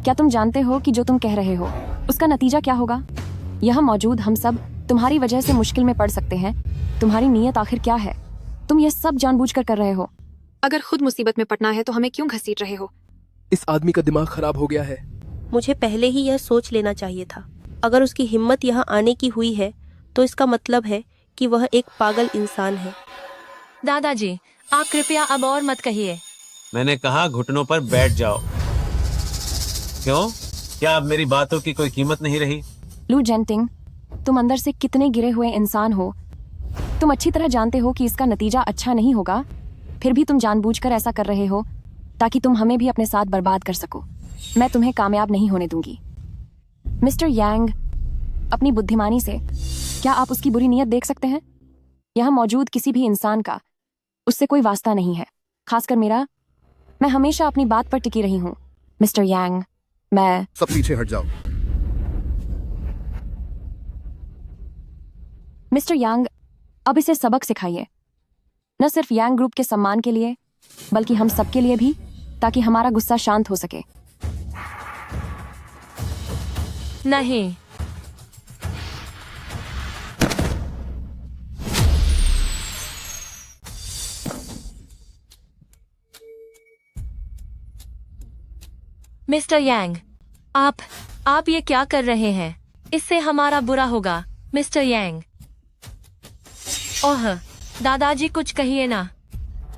क्या तुम जानते हो कि जो तुम कह रहे हो उसका नतीजा क्या होगा? यहाँ मौजूद हम सब तुम्हारी वजह से मुश्किल में पड़ सकते हैं। तुम्हारी नीयत आखिर क्या है? तुम ये सब जानबूझकर कर रहे हो। अगर खुद मुसीबत में पड़ना है तो हमें क्यों घसीट रहे हो? इस आदमी का दिमाग खराब हो गया है। मुझे पहले ही यह सोच लेना चाहिए था। अगर उसकी हिम्मत यहाँ आने की हुई है तो इसका मतलब है कि वह एक पागल इंसान है। दादाजी, आप कृपया अब और मत कहिए। मैंने कहा घुटनों पर बैठ जाओ। क्यों? क्या अब मेरी बातों की कोई कीमत नहीं रही? लू जेंटिंग, तुम अंदर से कितने गिरे हुए इंसान हो। तुम अच्छी तरह जानते हो कि इसका नतीजा अच्छा नहीं होगा, फिर भी तुम जानबूझकर ऐसा कर रहे हो ताकि तुम हमें भी अपने साथ बर्बाद कर सको। मैं तुम्हें कामयाब नहीं होने दूंगी। मिस्टर यांग, अपनी बुद्धिमानी से क्या आप उसकी बुरी नीयत देख सकते हैं? यहाँ मौजूद किसी भी इंसान का उससे कोई वास्ता नहीं है, खासकर मेरा। मैं हमेशा अपनी बात पर टिकी रही हूँ। मिस्टर यांग, मैं सब पीछे हट जाओ। मिस्टर यांग, अब इसे सबक सिखाइए, न सिर्फ यांग ग्रुप के सम्मान के लिए बल्कि हम सबके लिए भी, ताकि हमारा गुस्सा शांत हो सके। नहीं, मिस्टर यांग, आप ये क्या कर रहे हैं? इससे हमारा बुरा होगा। मिस्टर यांग, ओह दादाजी, कुछ कहिए ना।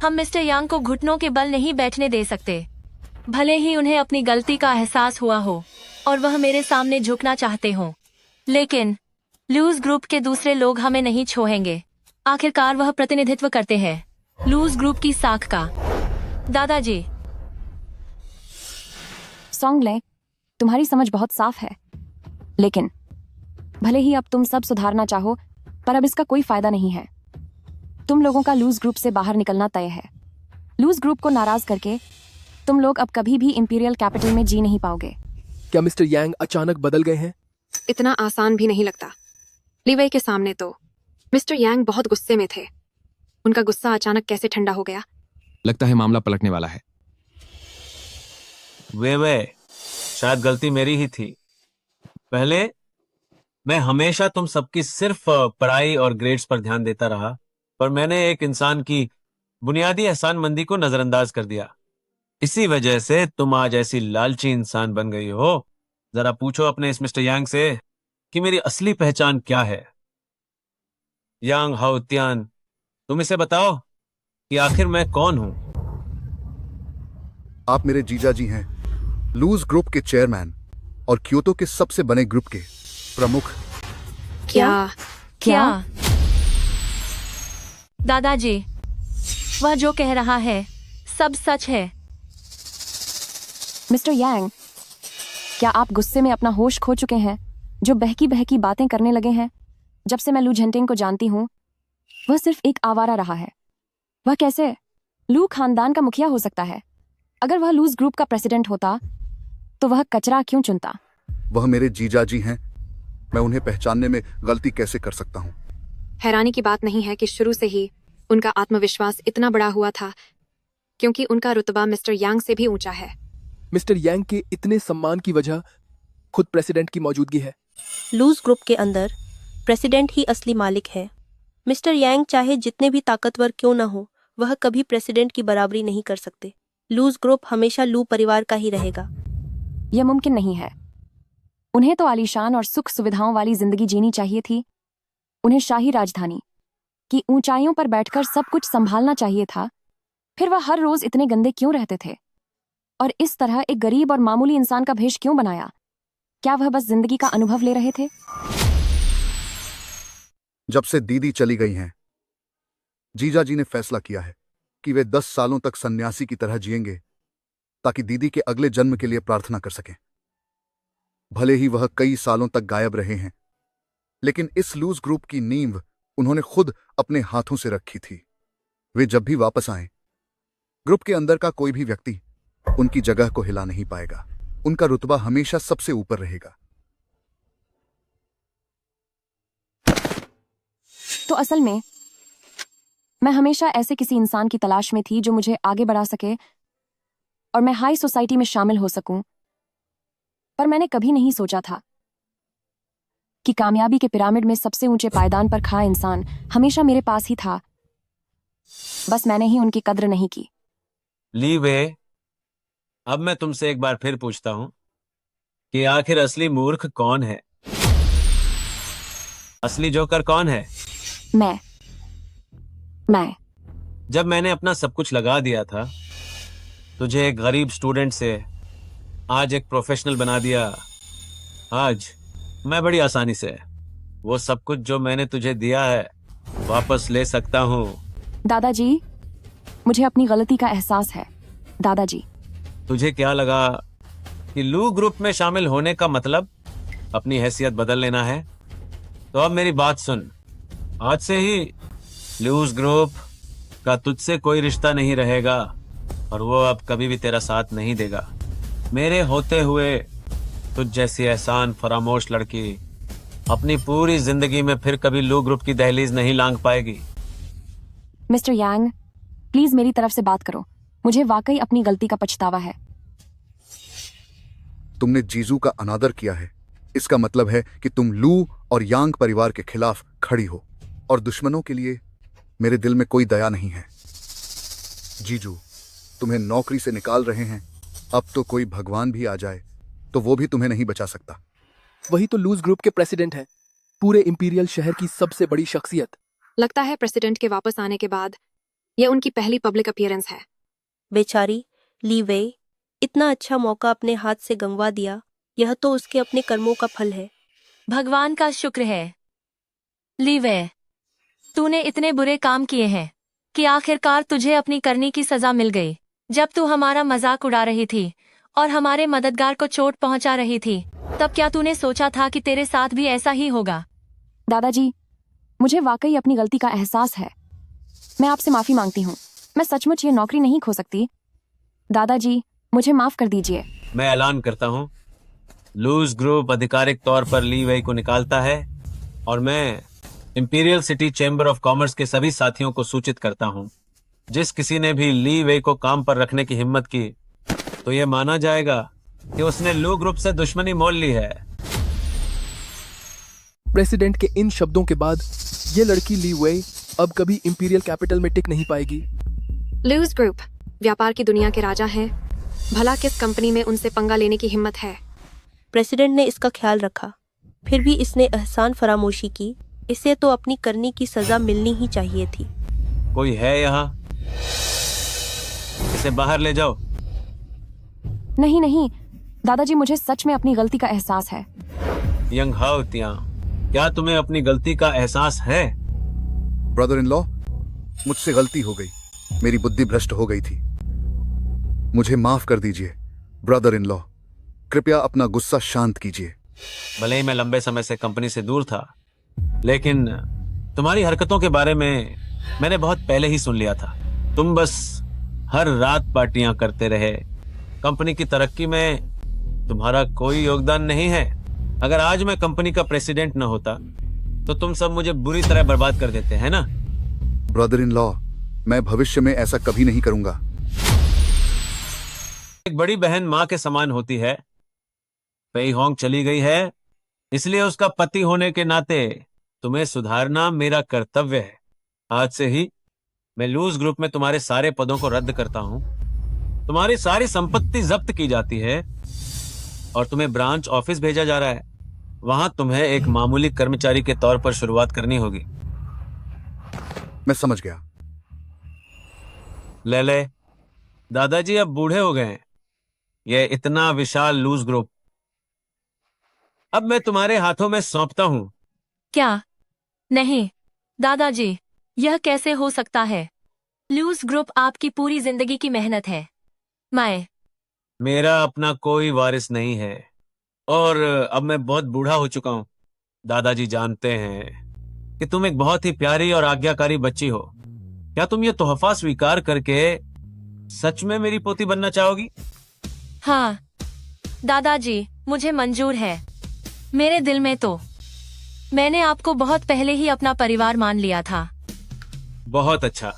हम मिस्टर यांग को घुटनों के बल नहीं बैठने दे सकते। भले ही उन्हें अपनी गलती का एहसास हुआ हो और वह मेरे सामने झुकना चाहते हो, लेकिन लूज ग्रुप के दूसरे लोग हमें नहीं छोड़ेंगे। आखिरकार वह प्रतिनिधित्व करते हैं लूज ग्रुप की साख का। दादाजी, सोंगले, तुम्हारी समझ बहुत साफ है, लेकिन भले ही अब तुम सब सुधारना चाहो, पर अब इसका कोई फायदा नहीं है। तुम लोगों का लूज ग्रुप से बाहर निकलना तय है। लूज ग्रुप को नाराज करके तुम लोग अब कभी भी इंपीरियल कैपिटल में जी नहीं पाओगे। क्या मिस्टर यांग अचानक बदल गए हैं? इतना आसान भी नहीं लगता। लीवई के सामने तो मिस्टर यांग बहुत गुस्से में थे। उनका गुस्सा अचानक कैसे ठंडा हो गया? लगता है मामला पलटने वाला है। वे शायद गलती मेरी ही थी। पहले मैं हमेशा तुम सबकी सिर्फ पढ़ाई और ग्रेड्स पर ध्यान देता रहा, पर मैंने एक इंसान की बुनियादी एहसानमंदी को नजरअंदाज कर दिया। इसी वजह से तुम आज ऐसी लालची इंसान बन गई हो। जरा पूछो अपने इस मिस्टर यांग से कि मेरी असली पहचान क्या है। यांग हाओतियान, तुम इसे बताओ कि आखिर मैं कौन हूं। आप मेरे जीजा जी हैं, लूज ग्रुप के चेयरमैन और क्योतो के सबसे बड़े ग्रुप के प्रमुख। क्या? दादाजी, वह जो कह रहा है सब सच है। मिस्टर यांग, क्या आप गुस्से में अपना होश खो चुके हैं, जो बहकी बहकी बातें करने लगे हैं? जब से मैं लू झेंटिंग को जानती हूँ, वह सिर्फ एक आवारा रहा है। वह कैसे लू खानदान का मुखिया हो सकता है? अगर वह लूज ग्रुप का प्रेसिडेंट होता तो वह कचरा क्यों चुनता? वह मेरे जीजा जी हैं, मैं उन्हें पहचानने में गलती कैसे कर सकता हूँ? हैरानी की बात नहीं है कि शुरू से ही उनका आत्मविश्वास इतना बड़ा हुआ था, क्योंकि उनका रुतबा मिस्टर यांग से भी ऊंचा है। मिस्टर यांग के इतने सम्मान की वजह खुद प्रेसिडेंट की मौजूदगी है। लूज ग्रुप के अंदर प्रेसिडेंट ही असली मालिक है। मिस्टर यांग चाहे जितने भी ताकतवर क्यों न हो, वह कभी प्रेसिडेंट की बराबरी नहीं कर सकते। लूज ग्रुप हमेशा लू परिवार का ही रहेगा। यह मुमकिन नहीं है। उन्हें तो आलीशान और सुख सुविधाओं वाली जिंदगी जीनी चाहिए थी। उन्हें शाही राजधानी की ऊंचाइयों पर बैठकर सब कुछ संभालना चाहिए था। फिर वह हर रोज इतने गंदे क्यों रहते थे? और इस तरह एक गरीब और मामूली इंसान का भेष क्यों बनाया? क्या वह बस जिंदगी का अनुभव ले रहे थे? जब से दीदी चली गई हैं, जीजा जी ने फैसला किया है कि वे 10 सालों तक सन्यासी की तरह जिएंगे, ताकि दीदी के अगले जन्म के लिए प्रार्थना कर सकें। भले ही वह कई सालों तक गायब रहे हैं, लेकिन इस लूज ग्रुप की नींव उन्होंने खुद अपने हाथों से रखी थी। वे जब भी वापस आएं, ग्रुप के अंदर का कोई भी व्यक्ति उनकी जगह को हिला नहीं पाएगा। उनका रुतबा हमेशा सबसे ऊपर रहेगा। तो असल में मैं हमेशा ऐसे किसी इंसान की तलाश में थी जो मुझे आगे बढ़ा सके और मैं हाई सोसाइटी में शामिल हो सकूं। पर मैंने कभी नहीं सोचा था कि कामयाबी के पिरामिड में सबसे ऊंचे पायदान पर खड़ा इंसान हमेशा मेरे पास ही था। बस मैंने ही उनकी कद्र नहीं की। ली वे, अब मैं तुमसे एक बार फिर पूछता हूं कि आखिर असली मूर्ख कौन है? असली जोकर कौन है? मैं जब मैंने अपना सब कुछ लगा दिया था, तुझे एक गरीब स्टूडेंट से आज एक प्रोफेशनल बना दिया। आज मैं बड़ी आसानी से वो सब कुछ जो मैंने तुझे दिया है वापस ले सकता हूँ। दादाजी, मुझे अपनी गलती का एहसास है। दादाजी, तुझे क्या लगा कि लू ग्रुप में शामिल होने का मतलब अपनी हैसियत बदल लेना है? तो अब मेरी बात सुन। आज से ही लूज ग्रुप का तुझसे कोई रिश्ता नहीं रहेगा और वो अब कभी भी तेरा साथ नहीं देगा। मेरे होते हुए तुझ जैसी एहसान फरामोश लड़की अपनी पूरी जिंदगी में फिर कभी लू ग्रुप की दहलीज नहीं लांघ पाएगी। मिस्टर यांग, प्लीज मेरी तरफ से बात करो। मुझे वाकई अपनी गलती का पछतावा है। तुमने जीजू का अनादर किया है। इसका मतलब है कि तुम लू और यांग परिवार के खिलाफ खड़ी हो और दुश्मनों के लिए मेरे दिल में कोई दया नहीं है। जीजू तुम्हें नौकरी से निकाल रहे हैं। अब तो कोई भगवान भी आ जाए तो वो भी तुम्हें नहीं बचा सकता। वही तो लूज ग्रुप के प्रेसिडेंट हैं, पूरे इंपीरियल शहर की सबसे बड़ी शख्सियत। लगता है प्रेसिडेंट के वापस आने के बाद यह उनकी पहली पब्लिक अपीयरेंस है। बेचारी ली वे, इतना अच्छा मौका अपने हाथ से गंवा दिया। यह तो उसके अपने कर्मों का फल है। भगवान का शुक्र है ली वे, तूने इतने बुरे काम किए हैं कि आखिरकार तुझे अपनी करनी की सजा मिल गई। जब तू हमारा मजाक उड़ा रही थी और हमारे मददगार को चोट पहुंचा रही थी, तब क्या तूने सोचा था कि तेरे साथ भी ऐसा ही होगा? दादाजी, मुझे वाकई अपनी गलती का एहसास है। मैं आपसे माफी मांगती हूँ। मैं सचमुच ये नौकरी नहीं खो सकती। दादाजी, मुझे माफ कर दीजिए। मैं ऐलान करता हूँ, लूज ग्रुप आधिकारिक तौर पर ली वेई को निकालता है और मैं imperial city chamber of commerce के सभी साथियों को सूचित करता हूँ, जिस किसी ने भी ली वेई को काम पर रखने की हिम्मत की तो यह माना जाएगा कि उसने लू ग्रुप से दुश्मनी मोल ली है। प्रेसिडेंट के इन शब्दों के बाद ये लड़की ली वेई अब कभी इंपीरियल कैपिटल में टिक नहीं पाएगी। लूज ग्रुप व्यापार की दुनिया के राजा हैं। भला किस कंपनी में उनसे पंगा लेने की हिम्मत है? प्रेसिडेंट ने इसका ख्याल रखा, फिर भी इसने एहसान फरामोशी की। इसे तो अपनी करनी की सजा मिलनी ही चाहिए थी। कोई है यहाँ? इसे बाहर ले जाओ। नहीं, दादाजी, मुझे सच में अपनी गलती का एहसास है। यंग हाउ तिया, क्या तुम्हें अपनी गलती का एहसास है? ब्रदर इन लॉ, मुझसे गलती हो गई। मेरी बुद्धि भ्रष्ट हो गई थी। मुझे माफ कर दीजिए ब्रदर इन लॉ। कृपया अपना गुस्सा शांत कीजिए। भले ही मैं लंबे समय से कंपनी से दूर था, लेकिन तुम्हारी हरकतों के बारे में मैंने बहुत पहले ही सुन लिया था। तुम बस हर रात पार्टियां करते रहे। कंपनी की तरक्की में तुम्हारा कोई योगदान नहीं है। अगर आज मैं कंपनी का प्रेसिडेंट न होता तो तुम सब मुझे बुरी तरह बर्बाद कर देते, है ना? ब्रदर इन लॉ, मैं भविष्य में ऐसा कभी नहीं करूंगा। एक बड़ी बहन माँ के समान होती है। पेई होंग चली गई है, इसलिए उसका पति होने के नाते तुम्हें सुधारना मेरा कर्तव्य है। आज से ही मैं लूज ग्रुप में तुम्हारे सारे पदों को रद्द करता हूं। तुम्हारी सारी संपत्ति जब्त की जाती है और तुम्हें ब्रांच ऑफिस भेजा जा रहा है। वहां तुम्हें एक मामूली कर्मचारी के तौर पर शुरुआत करनी होगी। मैं समझ गया। ले, दादाजी अब बूढ़े हो गए हैं। ये इतना विशाल लूज ग्रुप अब मैं तुम्हारे हाथों में सौंपता हूं। क्या? नहीं दादाजी, यह कैसे हो सकता है? लूज ग्रुप आपकी पूरी जिंदगी की मेहनत है। मेरा अपना कोई वारिस नहीं है और अब मैं बहुत बूढ़ा हो चुका हूं। दादाजी जानते हैं कि तुम एक बहुत ही प्यारी और आज्ञाकारी बच्ची हो। क्या तुम ये तोहफा स्वीकार करके सच में मेरी पोती बनना चाहोगी? हाँ दादाजी, मुझे मंजूर है। मेरे दिल में तो मैंने आपको बहुत पहले ही अपना परिवार मान लिया था। बहुत अच्छा,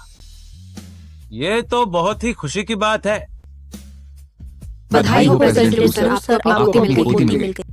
ये तो बहुत ही खुशी की बात है। बधाई हो प्रेसिडेंट, आपको अपनी पोती मिल गई।